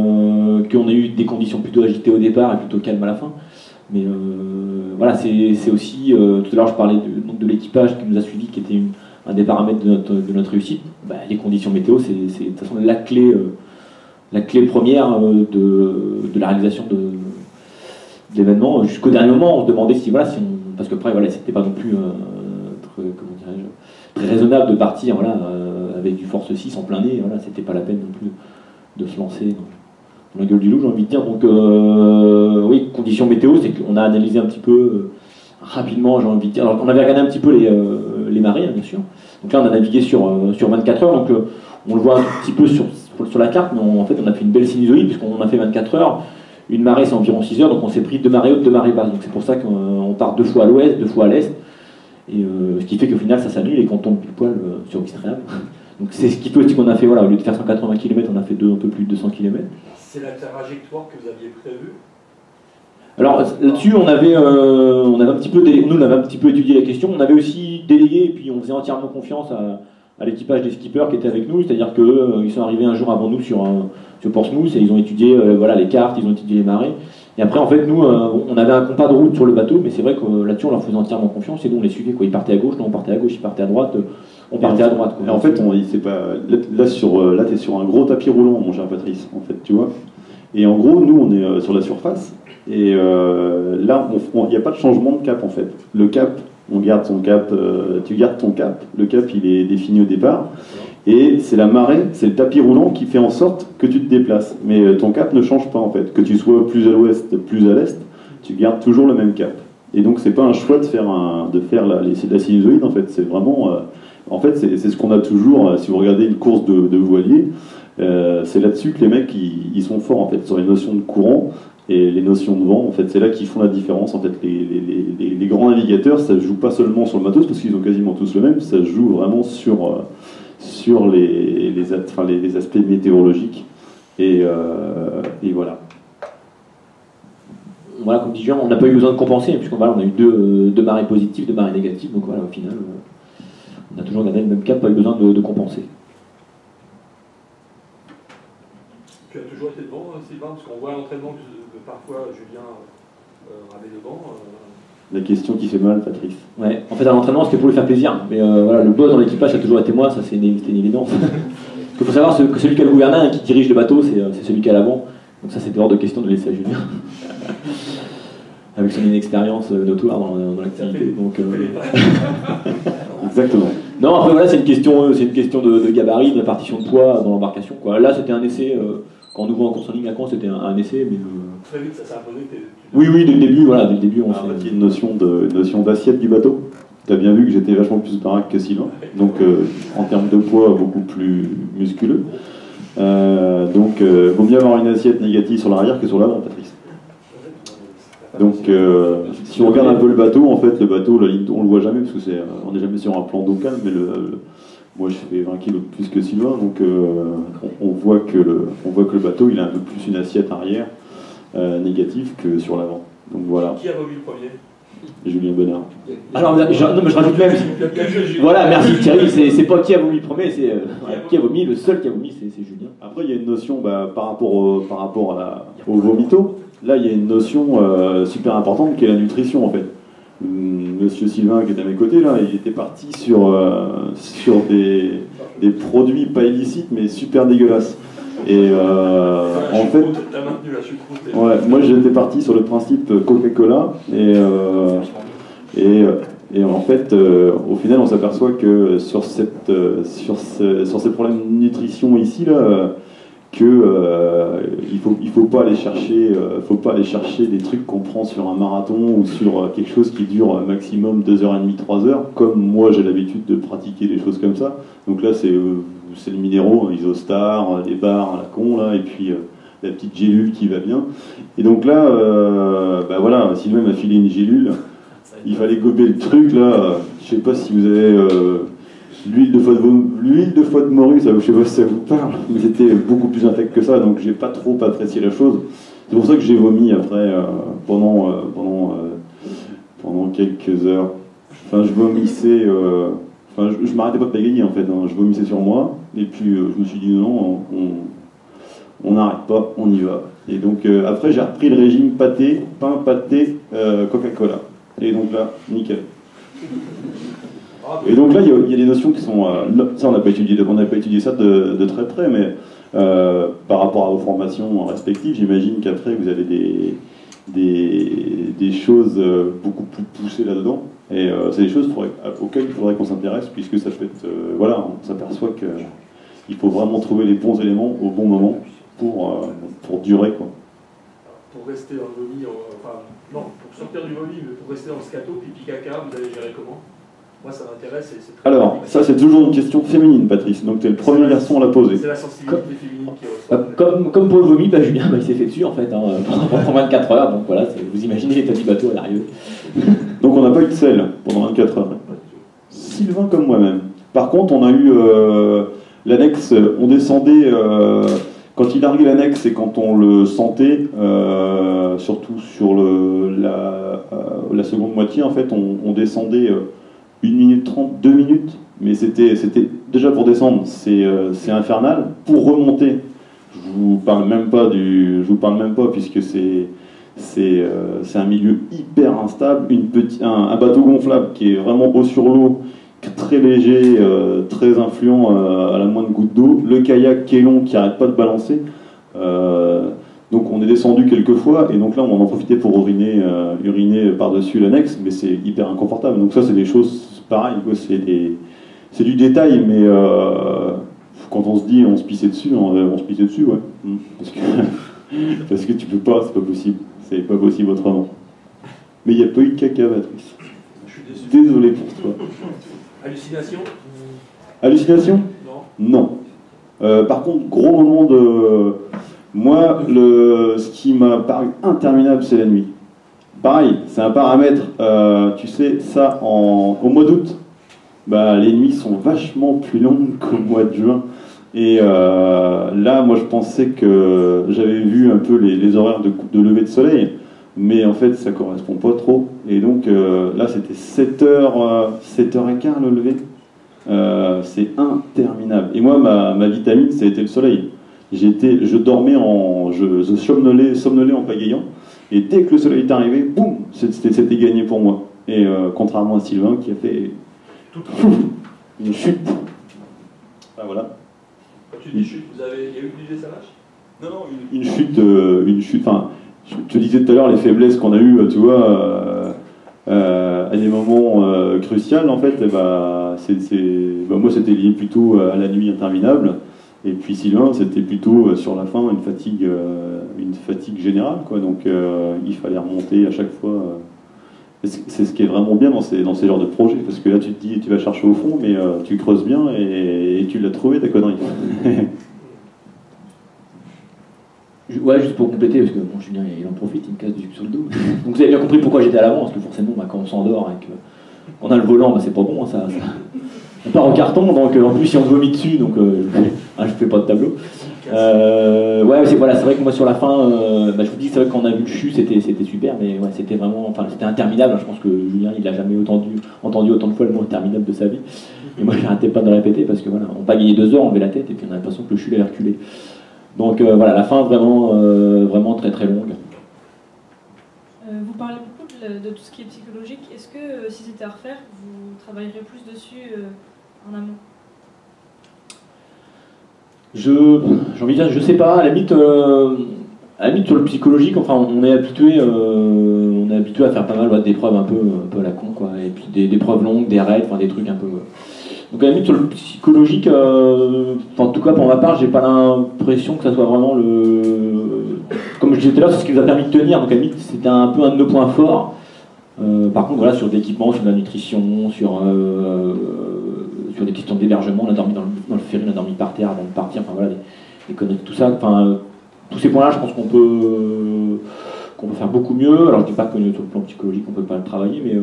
qu'on ait eu des conditions plutôt agitées au départ et plutôt calmes à la fin. Mais voilà, c'est aussi, tout à l'heure je parlais de l'équipage qui nous a suivis, qui était un des paramètres de notre réussite. Les conditions météo, c'est de toute façon la clé première de la réalisation de l'événement. Jusqu'au dernier moment, on se demandait parce que après, voilà, c'était pas non plus très raisonnable de partir, voilà, avec du Force 6 en plein nez. Voilà, c'était pas la peine non plus de se lancer dans la gueule du loup, j'ai envie de dire. Donc, oui, conditions météo, c'est qu'on a analysé un petit peu rapidement, j'ai envie de dire. Alors, on avait regardé un petit peu les marées, hein, bien sûr. Donc là, on a navigué sur 24 heures. Donc, on le voit un tout petit peu sur la carte, mais en fait, on a fait une belle sinusoïde puisqu'on a fait 24 heures. Une marée, c'est environ 6 heures, donc on s'est pris 2 marées hautes, 2 marées basses. Donc c'est pour ça qu'on part 2 fois à l'ouest, 2 fois à l'est. Et ce qui fait qu'au final, ça s'annule et qu'on tombe pile poil sur Ouistreham. Donc c'est ce qui fait aussi qu'on a fait, voilà, au lieu de faire 180 km, on a fait un peu plus de 200 km. C'est la trajectoire que vous aviez prévue? Alors là-dessus, on avait un petit peu étudié la question. On avait aussi délégué, et puis on faisait entièrement confiance à l'équipage des skippers qui étaient avec nous, c'est-à-dire qu'ils sont arrivés un jour avant nous sur Portsmouth et ils ont étudié voilà, les cartes, ils ont étudié les marées. Et après, en fait, nous, on avait un compas de route sur le bateau, mais c'est vrai que là-dessus, on leur faisait entièrement confiance et nous, on les suivait. Quoi. Ils partaient à gauche, nous, on partait à gauche, ils partaient à droite, on partait à droite. Quoi. Et en fait, c'est pas, là tu es sur un gros tapis roulant, mon cher Patrice, en fait, tu vois. Et en gros, nous, on est sur la surface. Et là, il n'y a pas de changement de cap, en fait. Le cap, on garde son cap, tu gardes ton cap. Le cap, il est défini au départ. Et c'est la marée, c'est le tapis roulant qui fait en sorte que tu te déplaces. Mais ton cap ne change pas, en fait. Que tu sois plus à l'ouest, plus à l'est, tu gardes toujours le même cap. Et donc, c'est pas un choix de faire la sinusoïde, en fait. C'est vraiment... en fait, c'est ce qu'on a toujours, si vous regardez une course de voilier, c'est là-dessus que les mecs, ils sont forts, en fait, sur les notions de courant et les notions de vent. En fait, c'est là qu'ils font la différence. En fait, les grands navigateurs, ça ne joue pas seulement sur le matos, parce qu'ils ont quasiment tous le même, ça se joue vraiment sur les aspects météorologiques. Et voilà. Voilà, comme dit Jean, on n'a pas eu besoin de compenser, puisqu'on voilà, on a eu deux marées positives, 2 marées négatives, donc voilà, au final, on a toujours gardé le même cap, pas eu besoin de compenser. Tu as toujours été devant, Sylvain, parce qu'on voit à l'entraînement que parfois Julien avait devant. La question qui fait mal, Patrice. Ouais, en fait, à l'entraînement, c'était pour lui faire plaisir, mais voilà, le boss dans l'équipage, ça a toujours été moi, ça c'est une évidence. Il faut savoir que celui qui a le gouvernail et qui dirige le bateau, c'est celui qui est à l'avant, donc ça c'était hors de question de laisser à Julien. Avec son inexpérience notoire dans l'activité. Donc, exactement. Non, après voilà, c'est une question de gabarit, de répartition de poids dans l'embarcation. Là, c'était un essai. Quand on ouvre en course en ligne à Caen, c'était un essai, mais très vite, ça s'est imposé. Oui, dès le début, voilà, dès le début, on s'est. Il y a une notion d'assiette du bateau. Tu as bien vu que j'étais vachement plus baraque que Sylvain, donc en termes de poids, beaucoup plus musculeux. Donc, vaut mieux avoir une assiette négative sur l'arrière que sur l'avant, Patrice. Donc, si on regarde un peu le bateau, en fait, le bateau, la ligne, on le voit jamais parce que on n'est jamais sur un plan d'eau calme, mais moi je fais 20 kg de plus que Sylvain, donc on voit que le bateau, il a un peu plus une assiette arrière négative que sur l'avant. Donc voilà. Qui a vomi le premier ? Julien Bonnard. Alors, non, mais je rajoute même. Voilà, merci Thierry, c'est pas qui a vomi le premier, c'est qui a vomi, le seul qui a vomi, c'est Julien. Après, il y a une notion par rapport au vomito. Là, il y a une notion super importante qui est la nutrition, en fait. Monsieur Sylvain, qui est à mes côtés, là, il était parti sur des produits pas illicites, mais super dégueulasses. Et en fait, ouais, moi, j'étais parti sur le principe Coca-Cola, et en fait, au final, on s'aperçoit que sur ces problèmes de nutrition ici, là, il faut pas aller chercher des trucs qu'on prend sur un marathon ou sur quelque chose qui dure maximum 2h30, 3h, comme moi j'ai l'habitude de pratiquer des choses comme ça. Donc là c'est le minéraux, Isostar, les barres à la con là, et puis la petite gélule qui va bien. Et donc là, voilà, Sylvain m'a filé une gélule, il fallait gober le truc là. Je sais pas si vous avez l'huile de foie de morue, je sais pas si ça vous parle, mais c'était beaucoup plus infect que ça, donc j'ai pas trop apprécié la chose. C'est pour ça que j'ai vomi après pendant quelques heures. Enfin, je vomissais. Je m'arrêtais pas de bégayer en fait. Hein. Je vomissais sur moi, et puis je me suis dit non, on n'arrête pas, on y va. Et donc après j'ai repris le régime pâté, pain, pâté, Coca-Cola. Et donc là, nickel. Et donc là, il y a des notions qui sont... ça, on n'a pas étudié ça de très près, mais par rapport à vos formations respectives, j'imagine qu'après, vous avez des choses beaucoup plus poussées là-dedans. Et c'est des choses auxquelles il faudrait qu'on s'intéresse, puisque ça peut être... voilà, on s'aperçoit qu'il faut vraiment trouver les bons éléments au bon moment pour durer, quoi. Pour rester dans le vomi, non, pour sortir du vomi, mais pour rester dans le scato, pipi caca, vous allez gérer comment ? Moi, ça m'intéresse. Alors, ça, c'est toujours une question féminine, Patrice. Donc, tu es le premier garçon à la poser. C'est la sensibilité féminine qui ressort. Comme pour le vomi, Julien, il s'est fait dessus, en fait, pendant 24 heures. Donc voilà, vous imaginez l'état du bateau à l'arrivée. Donc, on n'a pas eu de sel pendant 24 heures. Sylvain comme moi-même. Par contre, on a eu l'annexe. On descendait... quand il larguait l'annexe et quand on le sentait, surtout sur la seconde moitié, en fait, on descendait 1 minute 30, 2 minutes, mais c'était déjà pour descendre, c'est infernal. Pour remonter, je vous parle même pas puisque c'est un milieu hyper instable, un bateau gonflable qui est vraiment haut sur l'eau, très léger, très influent à la moindre goutte d'eau, le kayak qui est long, qui arrête pas de balancer. Donc on est descendu quelques fois, et donc là on en profitait pour uriner par-dessus l'annexe, mais c'est hyper inconfortable. Donc ça c'est des choses pareilles, c'est du détail, mais quand on se dit on se pissait dessus, on se pissait dessus, ouais. Parce que tu peux pas, c'est pas possible autrement. Mais il n'y a pas eu de caca, Patrice. Je suis déçu. Désolé pour toi. Hallucination? Hallucination? Non. Non. Par contre, gros moment de... Moi, ce qui m'a paru interminable, c'est la nuit. Pareil, c'est un paramètre, tu sais, ça, au mois d'août, les nuits sont vachement plus longues qu'au mois de juin. Et là, moi, je pensais que j'avais vu un peu les horaires de lever de soleil, mais en fait, ça correspond pas trop. Et donc, là, c'était 7h15 le lever. C'est interminable. Et moi, ma vitamine, ça a été le soleil. Je dormais je somnolais en pagayant, et dès que le soleil est arrivé, boum, c'était gagné pour moi. Et contrairement à Sylvain qui a fait une chute. Voilà. Quand tu dis chute, il y a eu du dessalage? Non, une chute. Enfin, je te disais tout à l'heure les faiblesses qu'on a eues, tu vois, à des moments cruciaux en fait. Moi, c'était lié plutôt à la nuit interminable. Et puis Sylvain, c'était plutôt sur la fin une fatigue générale, quoi. Donc il fallait remonter à chaque fois. C'est ce qui est vraiment bien dans ces genres de projets, parce que là tu te dis, tu vas chercher au fond, mais tu creuses bien et tu l'as trouvé ta connerie. Ouais, juste pour compléter, parce que bon, Julien il en profite, il me casse du sucre sur le dos. Donc vous avez bien compris pourquoi j'étais à l'avant, parce que forcément quand on s'endort et qu'on a le volant, c'est pas bon, ça part au carton, donc en plus si on se vomit dessus, donc je fais pas de tableau. Ouais, c'est vrai que moi sur la fin, je vous dis, c'est vrai que quand on a vu le CHU, c'était super, mais ouais, c'était vraiment, c'était interminable. Je pense que Julien, il a jamais entendu autant de fois le mot interminable de sa vie. Et moi, j'arrêtais pas de le répéter parce que voilà, on pagayait 2 heures, on levait la tête et puis on a l'impression que le CHU allait reculer. Donc voilà, la fin vraiment très très longue. Vous parlez beaucoup de tout ce qui est psychologique. Est-ce que si c'était à refaire, vous travaillerez plus dessus en amont? J'envisage, je sais pas, à la limite sur le psychologique, enfin on est habitué à faire pas mal d'épreuves un peu à la con, quoi, et puis des preuves longues, des raids, enfin des trucs un peu. Donc à la limite sur le psychologique, en tout cas pour ma part, j'ai pas l'impression que ça soit vraiment comme je disais tout à l'heure, c'est ce qui nous a permis de tenir. Donc à la limite c'était un peu un de nos points forts. Par contre voilà, sur l'équipement, sur la nutrition, sur des questions d'hébergement, on a dormi dans le ferry, on a dormi par terre avant de partir, enfin voilà, des conneries, tout ça, tous ces points-là, je pense qu'on peut faire beaucoup mieux. Alors je dis pas que sur le plan psychologique on peut pas le travailler, mais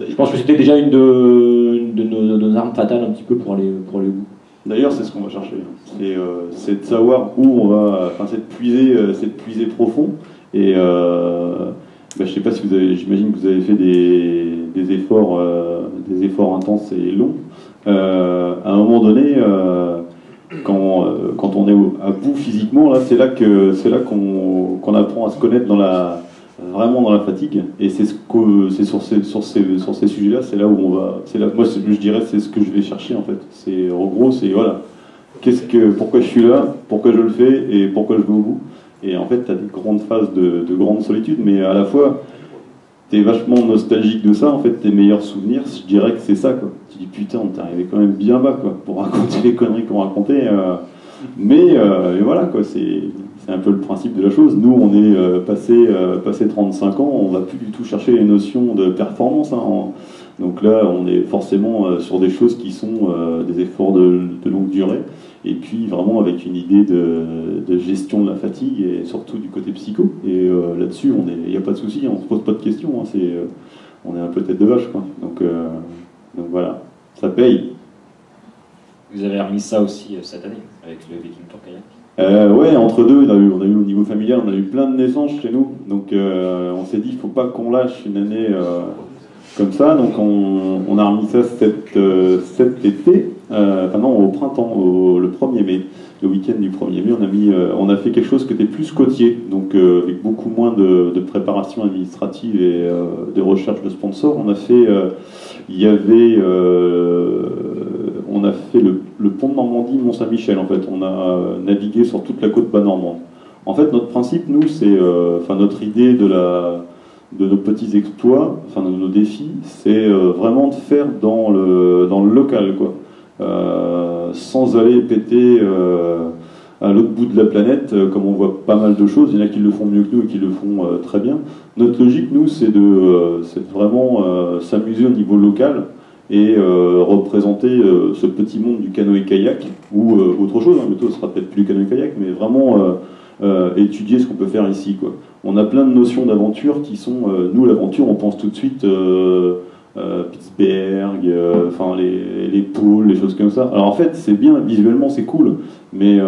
je pense que c'était déjà une de nos armes fatales un petit peu pour aller au bout. D'ailleurs, c'est ce qu'on va chercher. C'est de savoir où on va, c'est de puiser profond. Et je sais pas si j'imagine que vous avez fait des efforts intenses et longs. À un moment donné, quand on est à bout physiquement, là, c'est là qu'on apprend à se connaître vraiment dans la fatigue. Et c'est sur ces sujets-là, c'est là où on va. Moi, je dirais, c'est ce que je vais chercher en fait. En gros, c'est voilà. Pourquoi je suis là, pourquoi je le fais et pourquoi je vais au bout. Et en fait, tu as des grandes phases de grande solitude, mais à la fois, tu es vachement nostalgique de ça. En fait, tes meilleurs souvenirs, je dirais que c'est ça, quoi. Tu dis putain, on t'est arrivé quand même bien bas, quoi, pour raconter les conneries qu'on racontait. Mais voilà, quoi, c'est un peu le principe de la chose. Nous, on est passé 35 ans, on va plus du tout chercher les notions de performance. Donc là, on est forcément sur des choses qui sont des efforts de longue durée. Et puis vraiment avec une idée de gestion de la fatigue et surtout du côté psycho. Et là-dessus, il n'y a pas de souci, on ne se pose pas de questions. On est un peu tête de vache, quoi. Donc voilà, ça paye. Vous avez remis ça aussi cette année avec le Viking Tour Kayak. Ouais, entre deux, on a eu au niveau familial, on a eu plein de naissances chez nous. Donc on s'est dit, il ne faut pas qu'on lâche une année. comme ça. Donc on a remis ça cet été, au printemps, le 1er mai. Le week-end du 1er mai, on a fait quelque chose qui était plus côtier, donc avec beaucoup moins de préparation administrative et de recherche de sponsors. On a fait le pont de Normandie, Mont-Saint-Michel. En fait, on a navigué sur toute la côte bas normande. En fait, notre principe, nous, c'est, notre idée de nos petits exploits, de nos défis, c'est vraiment de faire dans le local, quoi. Sans aller péter à l'autre bout de la planète, comme on voit pas mal de choses. Il y en a qui le font mieux que nous et qui le font très bien. Notre logique, nous, c'est de vraiment s'amuser au niveau local et représenter ce petit monde du canoë-kayak, ou autre chose, mais ce sera peut-être plus le canoë-kayak, mais vraiment étudier ce qu'on peut faire ici, quoi. On a plein de notions d'aventure qui sont... nous, l'aventure, on pense tout de suite... Pittsburgh, les poules, les choses comme ça. Alors en fait, c'est bien, visuellement c'est cool, mais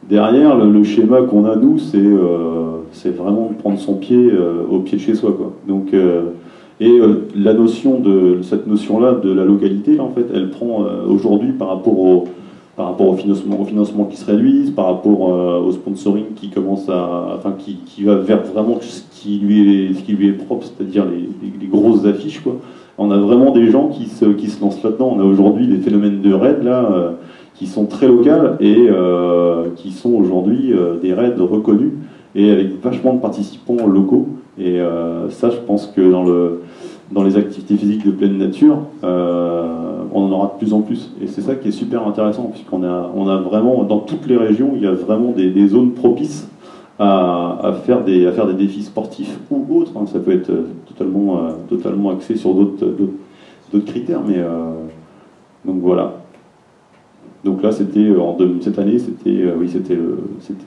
derrière, le schéma qu'on a nous, c'est vraiment de prendre son pied au pied de chez soi, quoi. Donc, cette notion-là de la localité, là, en fait, elle prend aujourd'hui par rapport au financement qui se réduisent, par rapport au sponsoring qui commence qui va vers vraiment ce qui lui est propre, c'est-à-dire les grosses affiches, quoi. On a vraiment des gens qui se lancent là-dedans. On a aujourd'hui des phénomènes de raids là qui sont très locales et qui sont aujourd'hui des raids reconnus et avec vachement de participants locaux. Et ça, je pense que dans les activités physiques de pleine nature, on en aura de plus en plus. Et c'est ça qui est super intéressant, puisqu'on a vraiment, dans toutes les régions, il y a vraiment des zones propices à faire des défis sportifs ou autres. Hein. Ça peut être totalement axé sur d'autres critères, mais donc voilà. Donc là, cette année, c'était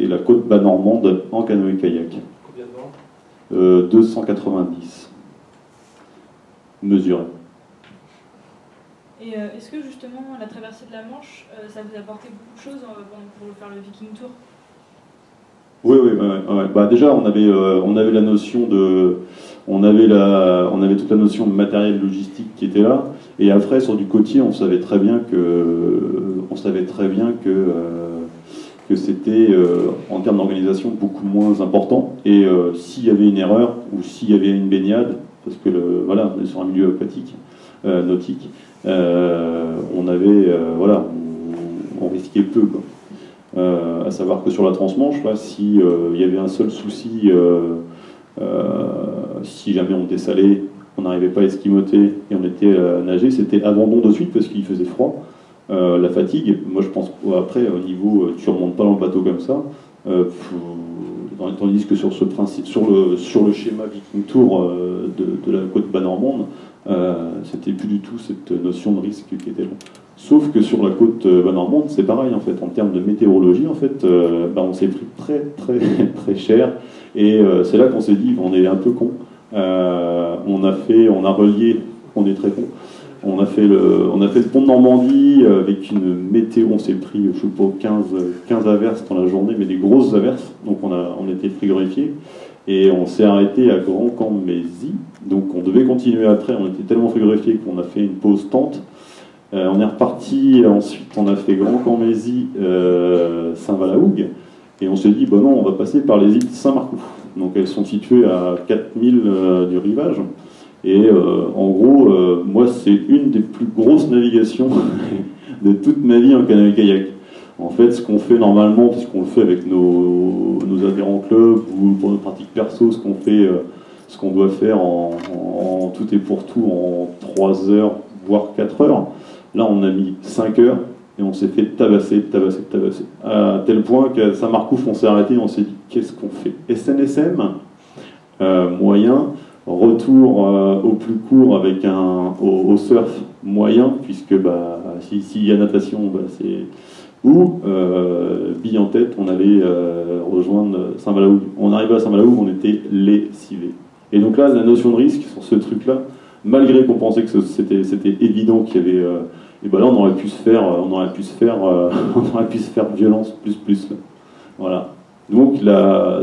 la côte bas normande en canoë-kayak. Combien de vent 290 mesurés. Et est-ce que justement la traversée de la Manche, ça vous a apporté beaucoup de choses pour faire le Viking Tour? Oui. Bah déjà, on avait la notion on avait toute la notion de matériel logistique qui était là. Et après, sur du côtier, on savait très bien que c'était en termes d'organisation beaucoup moins important. Et s'il y avait une erreur ou s'il y avait une baignade, parce que on est sur un milieu aquatique, nautique, on risquait peu, quoi. À savoir que sur la transmanche, là, si y avait un seul souci, si jamais on dessalait, on n'arrivait pas à esquimoter et on était à nager, c'était abandon de suite parce qu'il faisait froid. La fatigue, moi je pense après au niveau, tu remontes pas dans le bateau comme ça, tandis que sur ce principe, sur le schéma Viking Tour de la côte bas normande, c'était plus du tout cette notion de risque qui était là. Sauf que sur la côte bas normande, c'est pareil en fait, en termes de météorologie, en fait, on s'est pris très très très cher, et c'est là qu'on s'est dit, on est un peu con. On a relié, on est très con. On a fait le pont de Normandie avec une météo, on s'est pris, je sais pas, 15 averses dans la journée, mais des grosses averses, donc on était frigorifiés, et on s'est arrêté à Grand-Camp-Mézy, donc on devait continuer après, on était tellement frigorifiés qu'on a fait une pause tente. On est reparti, ensuite on a fait Grand-Camp-Mézy, Saint-Valahougue, et on s'est dit, non, on va passer par les îles de Saint-Marcoux. Donc elles sont situées à 4000 du rivage. Et en gros, moi, c'est une des plus grosses navigations de toute ma vie en canoë-kayak. En fait, ce qu'on fait normalement, puisqu'on le fait avec nos adhérents club ou pour nos pratiques perso, ce qu'on doit faire en tout et pour tout en 3 heures, voire 4 heures, là, on a mis 5 heures et on s'est fait tabasser. À tel point qu'à Saint-Marcoux, on s'est arrêté et on s'est dit, qu'est-ce qu'on fait? SNSM, moyen. Retour au plus court avec au surf moyen, puisque s'il y a natation, c'est ou bille en tête, on allait rejoindre Saint-Valahougue. On arrivait à Saint-Valahougue, on était lessivés. Et donc là, la notion de risque sur ce truc-là, malgré qu'on pensait que c'était évident qu'il y avait, et là on aurait pu se faire violence plus. Voilà. Donc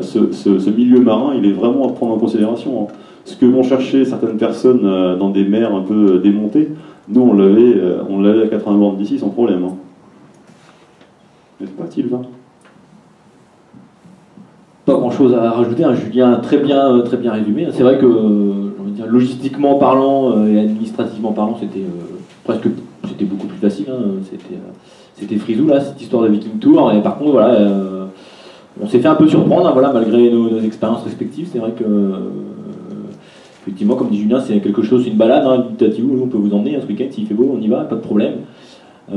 ce milieu marin, il est vraiment à prendre en considération. Hein. ce que vont chercher certaines personnes dans des mers un peu démontées, nous on l'avait à 80 bornes d'ici sans problème. Hein. N'est-ce pas, Sylvain? Pas grand chose à rajouter, hein. Julien a très bien résumé. C'est vrai que logistiquement parlant et administrativement parlant, c'était beaucoup plus facile. Hein. C'était frisou là, cette histoire de Viking Tour. Et par contre, voilà, on s'est fait un peu surprendre, hein, voilà, malgré nos expériences respectives. C'est vrai que, effectivement, comme dit Julien, c'est quelque chose, c'est une balade. Hein, on peut vous emmener ce week-end s'il fait beau, on y va, pas de problème.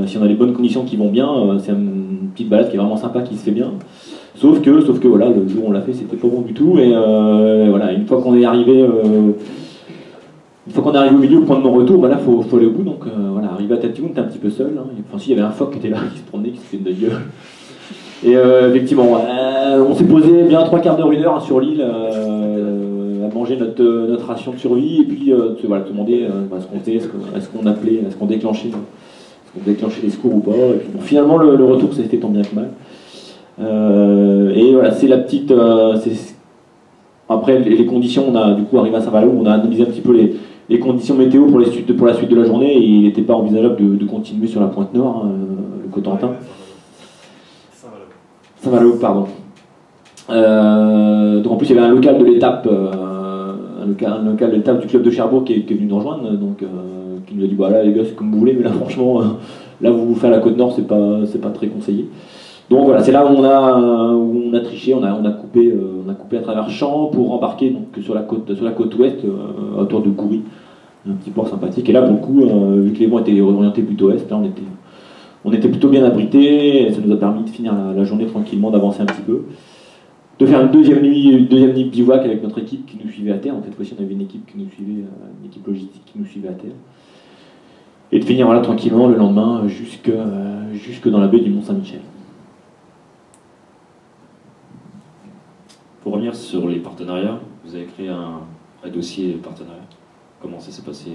Si on a les bonnes conditions qui vont bien, c'est une petite balade qui est vraiment sympa, qui se fait bien. Sauf que voilà, le jour où on l'a fait, c'était pas bon du tout. Et voilà, une fois qu'on est arrivé au milieu, au point de non-retour, voilà, faut aller au bout. Donc voilà, arrivé à Tatiou, t'es un petit peu seul. Hein. Enfin, si, il y avait un phoque qui était là, qui se promenait, qui se fait de la gueule. Et effectivement, on s'est posé bien 3/4 d'heure, 1 heure hein, sur l'île, à manger notre ration de survie, et puis voilà, se demander ce qu'on faisait, est-ce qu'on appelait, est-ce qu'on déclenchait les secours ou pas. Et puis, bon, finalement, le retour, c'était tant bien que mal. Et voilà, c'est la petite. Après, les conditions, on a du coup arrivé à Saint-Valo, on a analysé un petit peu les conditions météo pour la suite de la journée, et il n'était pas envisageable de continuer sur la pointe nord, hein, le Cotentin. Saint-Valo, pardon. Donc en plus, il y avait un local de l'étape, un local de l'étape du club de Cherbourg qui est venu nous rejoindre, donc qui nous a dit bah là les gars, c'est comme vous voulez, mais là franchement, là vous faire la côte nord, c'est pas très conseillé. Donc voilà, c'est là où on a triché, on a coupé à travers champs pour embarquer donc sur la côte ouest, autour de Goury, un petit port sympathique. Et là pour le coup, vu que les vents étaient orientés plutôt est, là on était plutôt bien abrités, et ça nous a permis de finir la journée tranquillement, d'avancer un petit peu, de faire une deuxième nuit de bivouac avec notre équipe qui nous suivait à terre. En cette fois-ci, on avait une équipe qui nous suivait, une équipe logistique qui nous suivait à terre, et de finir voilà tranquillement le lendemain jusque dans la baie du Mont-Saint-Michel. Pour revenir sur les partenariats, vous avez créé un dossier partenariat. Comment ça s'est passé?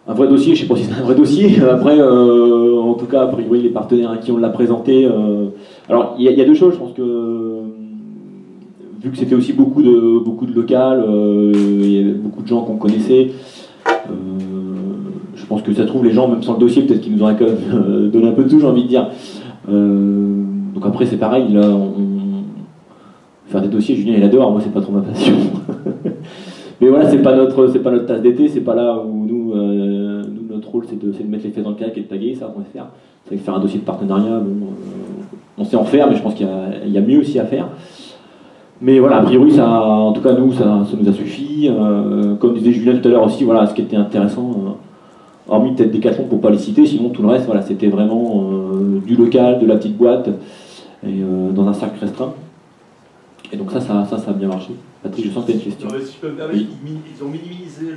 Un vrai dossier, je ne sais pas si c'est un vrai dossier. Après, en tout cas, a priori, les partenaires à qui on l'a présenté. Alors, il y a deux choses. Je pense que, vu que c'était aussi beaucoup de local, il y avait beaucoup de gens qu'on connaissait. Je pense que ça trouve les gens, même sans le dossier, peut-être qu'ils nous auraient quand même donné un peu de tout, j'ai envie de dire. Donc après, c'est pareil. Là, faire des dossiers, Julien, il adore. Moi, c'est pas trop ma passion. Mais voilà, c'est pas notre tasse d'été, c'est pas là où nous notre rôle c'est de mettre les fesses dans le kayak et de taguer, ça on sait faire. C'est faire un dossier de partenariat, bon, on sait en faire, mais je pense qu'il y a mieux aussi à faire. Mais voilà, a priori, en tout cas nous, ça nous a suffi. Comme disait Julien tout à l'heure aussi, voilà, ce qui était intéressant, hormis peut-être Decathlon pour pas les citer, sinon tout le reste, voilà, c'était vraiment du local, de la petite boîte, et dans un cercle restreint. Et donc ça a bien marché. Patrick, je sens que tu as une question. Non, mais si je peux me permettre, oui. Ils ont minimisé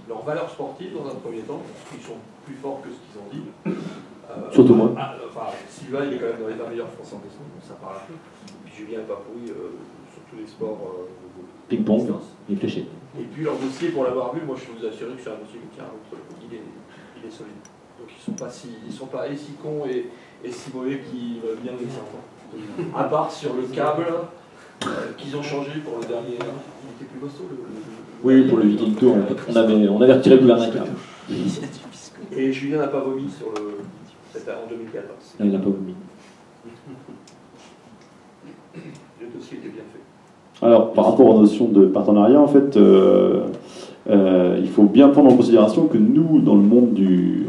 leur valeur sportive dans un premier temps, parce qu'ils sont plus forts que ce qu'ils ont dit. Surtout moi. Enfin, Sylvain, il est quand même dans les 20 meilleurs Français en descente, donc ça parle un peu. Puis Julien est pas pourri sur tous les sports. Ping-pong, et fléché. Et puis leur dossier, pour l'avoir vu, moi je peux vous assurer que c'est un dossier qui tient, il est solide. Donc ils sont pas si cons et si mauvais qu'ils veulent bien les entendre. À part sur le câble qu'ils ont changé pour le dernier. Il était plus costaud Oui, pour le Viking Tour, on avait retiré le gouvernail câble. Et Julien n'a pas vomi sur le. C'était en 2014. Il n'a pas vomi. Le dossier était bien fait. Alors, par rapport aux notions de partenariat, en fait, il faut bien prendre en considération que nous, dans le monde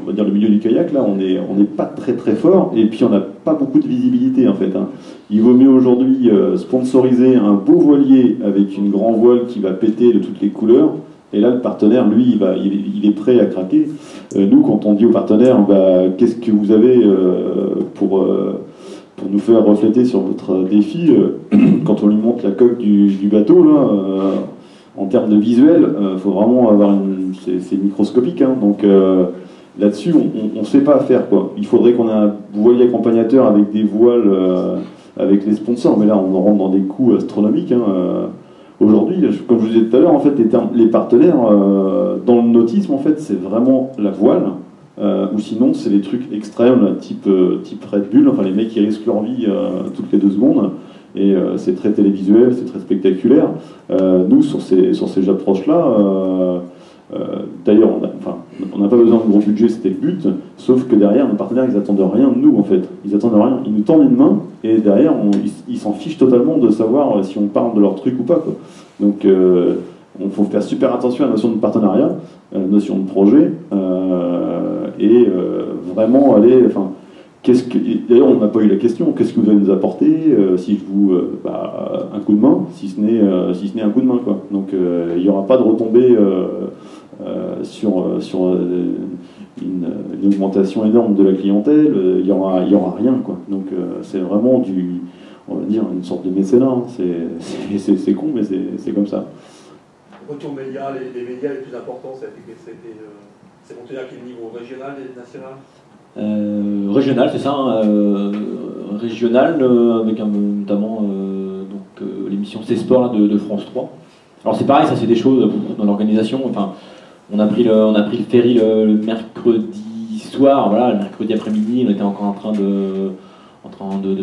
on va dire le milieu du kayak, là, on n'est pas très très fort, et puis on n'a pas beaucoup de visibilité en fait. Hein. Il vaut mieux aujourd'hui sponsoriser un beau voilier avec une grande voile qui va péter de toutes les couleurs, et là le partenaire, lui, il est prêt à craquer. Nous, quand on dit au partenaire, qu'est-ce que vous avez pour nous faire refléter sur votre défi, quand on lui montre la coque du bateau, là, en termes de visuel, faut vraiment avoir c'est microscopique, hein, donc là-dessus, on ne sait pas faire quoi. Il faudrait qu'on ait un voilier accompagnateur avec des voiles, avec les sponsors, mais là on rentre dans des coûts astronomiques. Hein. Aujourd'hui, comme je vous disais tout à l'heure, en fait, les partenaires dans le nautisme, en fait, c'est vraiment la voile, ou sinon c'est des trucs extrêmes, type Red Bull, enfin les mecs qui risquent leur vie toutes les 2 secondes. et c'est très télévisuel, c'est très spectaculaire. Nous, sur ces approches-là, d'ailleurs, on n'a pas besoin de gros budget, c'était le but, sauf que derrière, nos partenaires, ils attendent rien de nous, en fait. Ils attendent rien, ils nous tendent une main, et derrière, ils s'en fichent totalement de savoir si on parle de leur truc ou pas, quoi. Donc, il faut faire super attention à la notion de partenariat, à la notion de projet, et vraiment aller... D'ailleurs, on n'a pas eu la question, qu'est-ce que vous allez nous apporter si je vous... un coup de main, si ce n'est un coup de main, quoi. Donc, il n'y aura pas de retombée sur une augmentation énorme de la clientèle, il y aura rien, quoi. Donc, c'est vraiment on va dire, une sorte de mécénat, hein. C'est con, mais c'est comme ça. Retour média, les médias les plus importants, c'est monté à quel niveau? Régional et national? Régional, c'est ça, hein, régional, avec notamment l'émission C-Sport de France 3. Alors c'est pareil, ça c'est des choses dans l'organisation. Enfin, on a pris le ferry le mercredi soir, voilà, le mercredi après-midi, on était encore en train de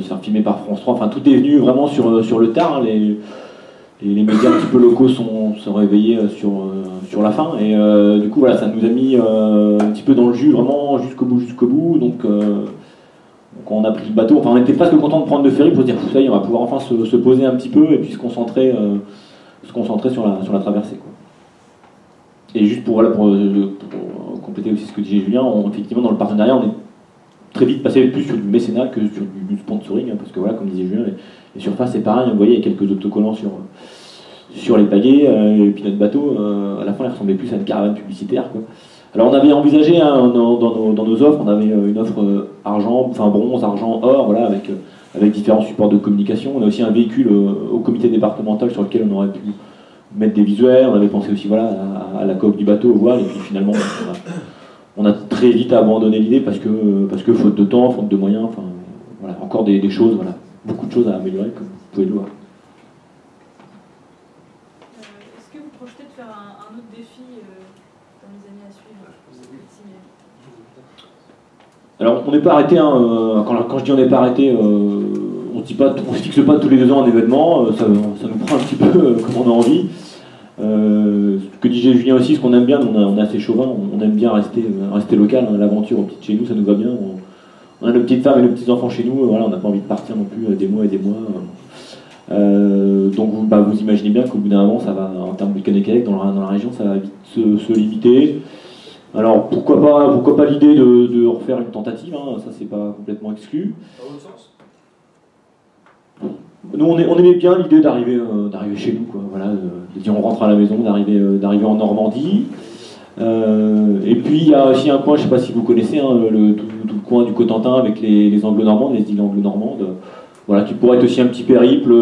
se faire filmer par France 3. Enfin, tout est venu vraiment sur le tard, hein. Les médias un petit peu locaux sont réveillés sur la fin, et du coup voilà, ça nous a mis un petit peu dans le jus vraiment jusqu'au bout. Donc quand on a pris le bateau, enfin on était presque content de prendre le ferry pour se dire ça y est, on va pouvoir enfin se poser un petit peu et puis se concentrer sur la traversée, quoi. Et juste pour compléter aussi ce que disait Julien, effectivement dans le partenariat on est très vite passé plus sur du mécénat que sur du sponsoring, hein, parce que voilà, comme disait Julien, les surfaces c'est pareil, vous voyez, il y a quelques autocollants sur les pagaies, et puis notre bateau, à la fin il ressemblait plus à une caravane publicitaire, quoi. Alors on avait envisagé, hein, dans nos offres, on avait une offre bronze, argent, or, voilà, avec différents supports de communication. On a aussi un véhicule au comité départemental sur lequel on aurait pu mettre des visuels. On avait pensé aussi, voilà, à la coque du bateau, au voile, et puis finalement on a très vite abandonné l'idée parce que faute de temps, faute de moyens, enfin voilà, encore des choses, voilà, beaucoup de choses à améliorer, comme vous pouvez le voir. Est-ce que vous projetez de faire un autre défi dans les années à suivre? Alors on n'est pas arrêté, hein, quand je dis on n'est pas arrêté, on se fixe pas tous les 2 ans un événement, ça nous prend un petit peu comme on a envie. Ce que disait Julien aussi, ce qu'on aime bien, on est assez chauvin, on aime bien rester local, hein, l'aventure au petit chez nous, ça nous va bien. On a nos petites femmes et nos petits enfants chez nous, voilà, on n'a pas envie de partir non plus des mois et des mois. Donc vous imaginez bien qu'au bout d'un moment, ça va, en termes de Canet-Québec, dans la région, ça va vite se limiter. Alors pourquoi pas l'idée de refaire une tentative, hein, ça c'est pas complètement exclu. Dans l'autre sens? Nous on aimait bien l'idée d'arriver chez nous, quoi, voilà, de dire on rentre à la maison, d'arriver en Normandie. Et puis il y a aussi un coin, je sais pas si vous connaissez, hein, tout le coin du Cotentin avec les anglo-normandes, les îles anglo-normandes, voilà, qui pourrait être aussi un petit périple,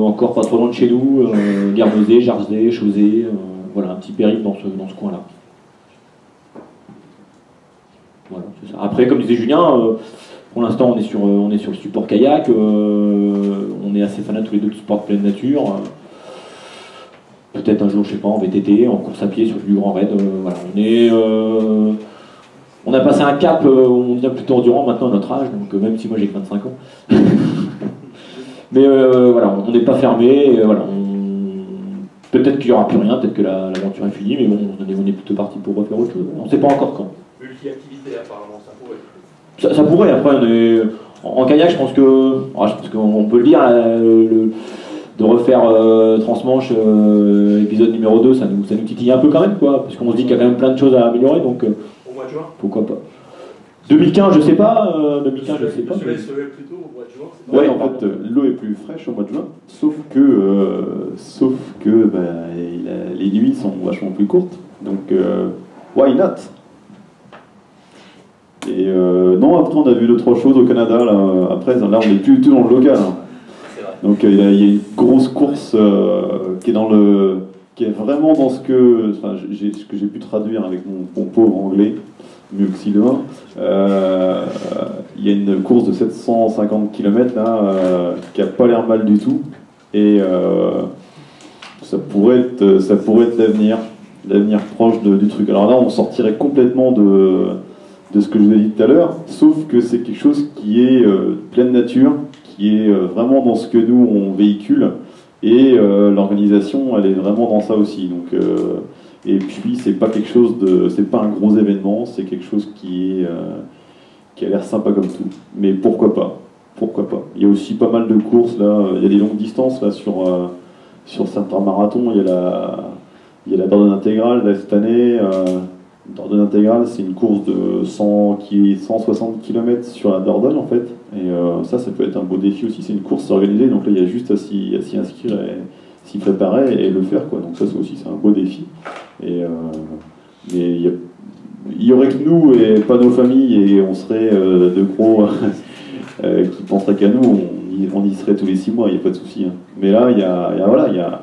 encore pas trop loin de chez nous, Guernesey, Jarzé, Chauzé, voilà, un petit périple dans ce coin-là. Voilà, c'est ça. Après, comme disait Julien, pour l'instant on est sur le support kayak, on est assez fanats tous les deux de sport de pleine nature. Peut-être un jour, je sais pas, en VTT, en course à pied sur du grand raid. Voilà, on a passé un cap, on devient plutôt endurant maintenant à notre âge, donc même si moi j'ai que 25 ans. Mais voilà, on n'est pas fermé, voilà, peut-être qu'il n'y aura plus rien, peut-être que l'aventure est finie, mais bon, on est plutôt parti pour refaire autre chose. On ne sait pas encore quand. Multi-activité apparemment, ça pourrait. Ça pourrait, après, en kayak, je pense qu'on peut le dire, de refaire Transmanche, épisode numéro 2, ça nous titille un peu quand même, quoi, parce qu'on se dit qu'il y a quand même plein de choses à améliorer, donc au mois de juin, pourquoi pas. 2015, je sais pas. 2015, je sais pas. Le soleil se lève plutôt au mois de juin. Ouais, en fait, l'eau est plus fraîche au mois de juin, sauf que les nuits sont vachement plus courtes, donc why not? Et non, après on a vu 2-3 choses au Canada, là, après là on est plus du tout dans le local, hein. Donc il y a une grosse course qui est vraiment dans ce que j'ai pu traduire avec mon pauvre anglais, mieux que Sylvain. Il y a une course de 750 km là, qui a pas l'air mal du tout, et ça pourrait être l'avenir proche du truc. Alors là on sortirait complètement de ce que je vous ai dit tout à l'heure, sauf que c'est quelque chose qui est pleine nature, qui est vraiment dans ce que nous on véhicule, et l'organisation elle est vraiment dans ça aussi. Donc, et puis c'est pas quelque chose c'est pas un gros événement, c'est quelque chose qui a l'air sympa comme tout. Mais pourquoi pas? Pourquoi pas? Il y a aussi pas mal de courses là, il y a des longues distances là sur certains marathons. Il y a la Dordogne intégrale là, cette année. Dordogne intégrale, c'est une course de 160 km sur la Dordogne en fait. Et ça peut être un beau défi aussi. C'est une course organisée, donc là il y a juste à s'y inscrire et s'y préparer et le faire quoi. Donc ça c'est un beau défi. Et mais il y aurait que nous et pas nos familles, et on serait de gros qui penseraient qu'à nous, on y serait tous les 6 mois, il n'y a pas de souci. Hein. Mais là, il y a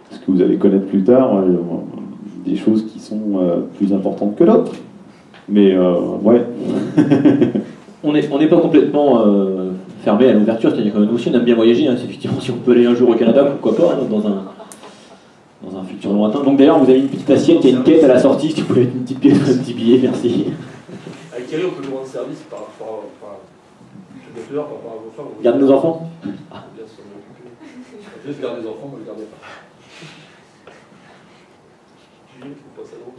ce que vous allez connaître plus tard, des choses qui sont plus importantes que d'autres. Mais ouais. On n'est pas complètement fermé à l'ouverture, c'est-à-dire que nous aussi on aime bien voyager, hein. Effectivement, si on peut aller un jour au Canada, pourquoi pas, hein, dans un futur lointain. Donc d'ailleurs, vous avez une petite assiette, il y a une quête à la sortie, si vous pouvez mettre une petite pièce, un petit billet, merci. Avec Thierry, on peut nous rendre service par rapport chez le docteur, par rapport à vos femmes. Garde nos enfants. Bien s'en occuper. Juste garder les enfants, mais le gardez pas. Julien, il faut pas ça donc.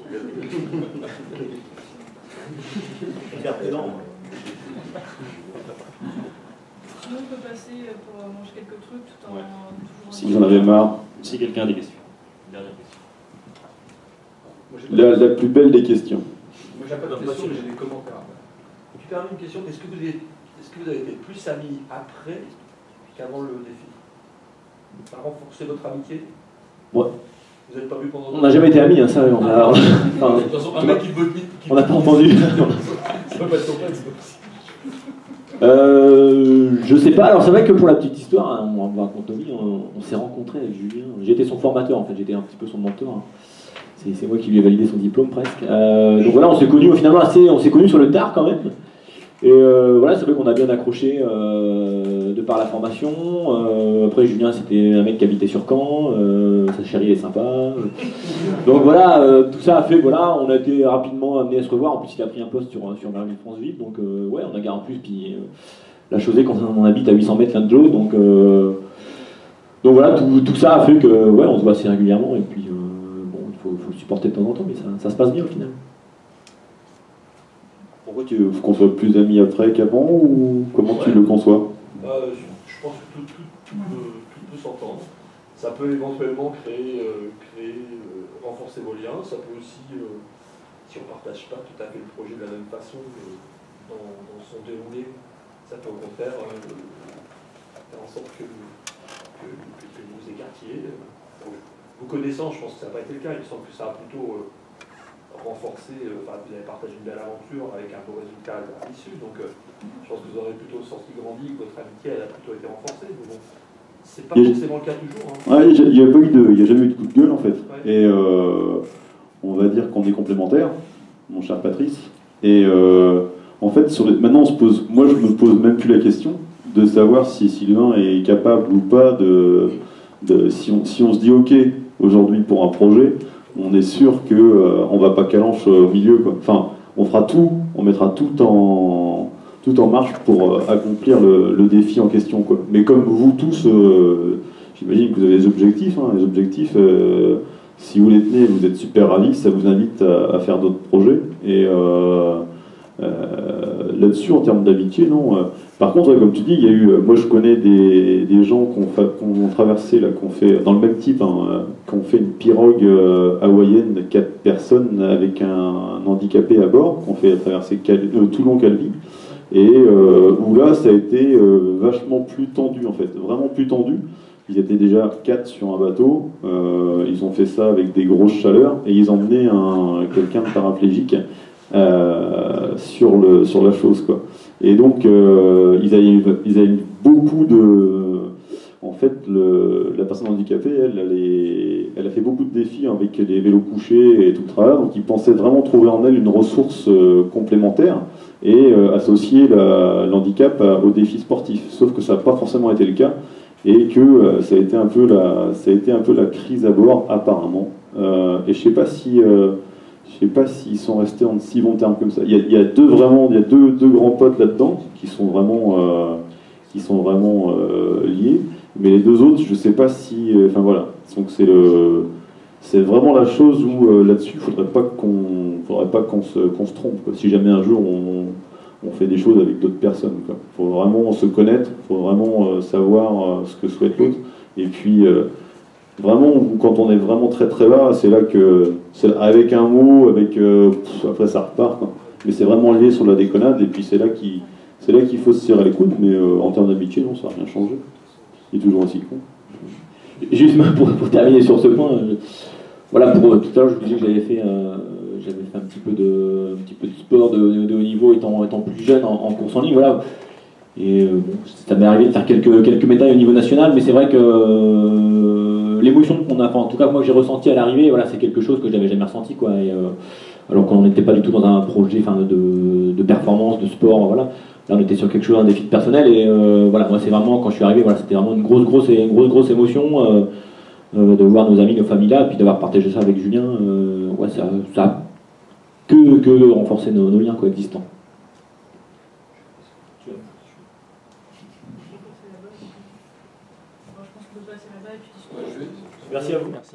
Sinon, on peut passer pour manger quelques trucs tout en. Toujours Si vous en avez marre. Si quelqu'un a des questions. Dernière question. La plus belle des questions. Moi, j'ai pas de questions, mais j'ai des commentaires. Tu permets une question, est-ce que vous avez été plus amis après qu'avant le défi? Ça a renforcé votre amitié? Ouais. Vous n'avez pas vu pendant... On n'a jamais été amis, hein, ça, on a... De toute façon, un mec qui veut... On n'a pas entendu. Ça peut pas être ton pote, c'est pas possible. Je sais pas, alors c'est vrai que pour la petite histoire, hein, on va raconter, on s'est rencontrés avec Julien. J'étais son formateur en fait, j'étais un petit peu son mentor. Hein. C'est moi qui lui ai validé son diplôme presque. Donc voilà, on s'est connus finalement on s'est connus sur le tard quand même. Et voilà, c'est vrai qu'on a bien accroché de par la formation. Après Julien c'était un mec qui habitait sur Caen, sa chérie est sympa. Donc voilà, tout ça a fait, voilà, on a été rapidement amené à se revoir. En plus il a pris un poste sur Merlin France Ville, donc ouais, on a gardé en plus. Puis la chose est qu'on habite à 800 mètres l'un de l'autre, donc voilà, tout ça a fait que ouais, on se voit assez régulièrement. Et puis bon, il faut le supporter de temps en temps, mais ça se passe bien au final. Pourquoi tu veux qu'on soit plus amis après qu'avant, ou comment tu le conçois? Je pense que tout peut s'entendre. Ça peut éventuellement renforcer vos liens. Ça peut aussi, si on ne partage pas tout à fait le projet de la même façon, dans son déroulé, ça peut au contraire faire en sorte que vous écartiez. Vous connaissant, je pense que ça n'a pas été le cas. Il me semble que ça a plutôt renforcé, vous avez partagé une belle aventure avec un beau résultat à l'issue, donc je pense que vous aurez plutôt sorti grandi, que votre amitié elle a plutôt été renforcée. Mais bon, c'est pas forcément le cas toujours. Hein. Ouais, il n'y a jamais eu de coup de gueule en fait. Ouais. Et on va dire qu'on est complémentaires, mon cher Patrice. Et en fait, maintenant moi je me pose même plus la question de savoir si Sylvain est capable ou pas si on se dit ok aujourd'hui pour un projet, on est sûr qu'on va pas calanche au milieu, quoi. Enfin, on fera tout, on mettra tout en marche pour accomplir le défi en question, quoi. Mais comme vous tous, j'imagine que vous avez des objectifs. Hein, les objectifs, si vous les tenez, vous êtes super ravis, ça vous invite à faire d'autres projets. Et là-dessus, en termes d'amitié, non. Par contre, comme tu dis, il y a eu, moi je connais des gens qui ont traversé, là, qui ont fait, dans le même type, hein, qui ont fait une pirogue hawaïenne de 4 personnes avec un handicapé à bord, qui ont fait traverser Toulon-Calvi, et où là ça a été vachement plus tendu en fait, vraiment plus tendu. Ils étaient déjà 4 sur un bateau, ils ont fait ça avec des grosses chaleurs, et ils emmenaient quelqu'un de paraplégique sur la chose, quoi. Et donc ils avaient beaucoup de... En fait, la personne handicapée, elle a fait beaucoup de défis avec des vélos couchés et tout le travail, donc ils pensaient vraiment trouver en elle une ressource complémentaire et associer l'handicap aux défis sportifs. Sauf que ça n'a pas forcément été le cas, et que ça a été un peu la crise à bord apparemment. Et je sais pas s'ils sont restés en si bons termes comme ça. Il y a deux grands potes là-dedans qui sont vraiment qui sont vraiment liés. Mais les deux autres, je sais pas si... Enfin voilà, donc c'est vraiment la chose où là-dessus, il faudrait pas qu'on se trompe, quoi. Si jamais un jour on fait des choses avec d'autres personnes, quoi. Faut vraiment se connaître, faut vraiment savoir ce que souhaite l'autre. Et puis vraiment, quand on est vraiment très très bas, c'est là que, avec un mot, après ça repart, quoi. Mais c'est vraiment lié sur la déconnade, et puis c'est là qu'il faut se serrer les coudes, mais en termes d'amitié, non, ça n'a rien changé. Il est toujours aussi con. Juste pour terminer sur ce point, voilà, tout à l'heure je vous disais que j'avais fait un petit peu de sport de haut niveau étant plus jeune en course en ligne, voilà. Et bon, ça m'est arrivé de faire quelques médailles au niveau national, mais c'est vrai que l'émotion qu'on a, enfin, en tout cas moi que j'ai ressenti à l'arrivée, voilà, c'est quelque chose que j'avais jamais ressenti, quoi. Et, alors qu'on n'était pas du tout dans un projet, enfin, de performance, de sport, voilà. Là, on était sur quelque chose, un défi personnel, et voilà, moi c'est vraiment, quand je suis arrivé, voilà, c'était vraiment une grosse émotion de voir nos amis, nos familles là, et puis d'avoir partagé ça avec Julien, ouais, ça a que renforcé nos liens, quoi, existants. Je pense qu'on peut passer là-bas et puis discuter. Ouais, je vais- Merci à vous. Merci.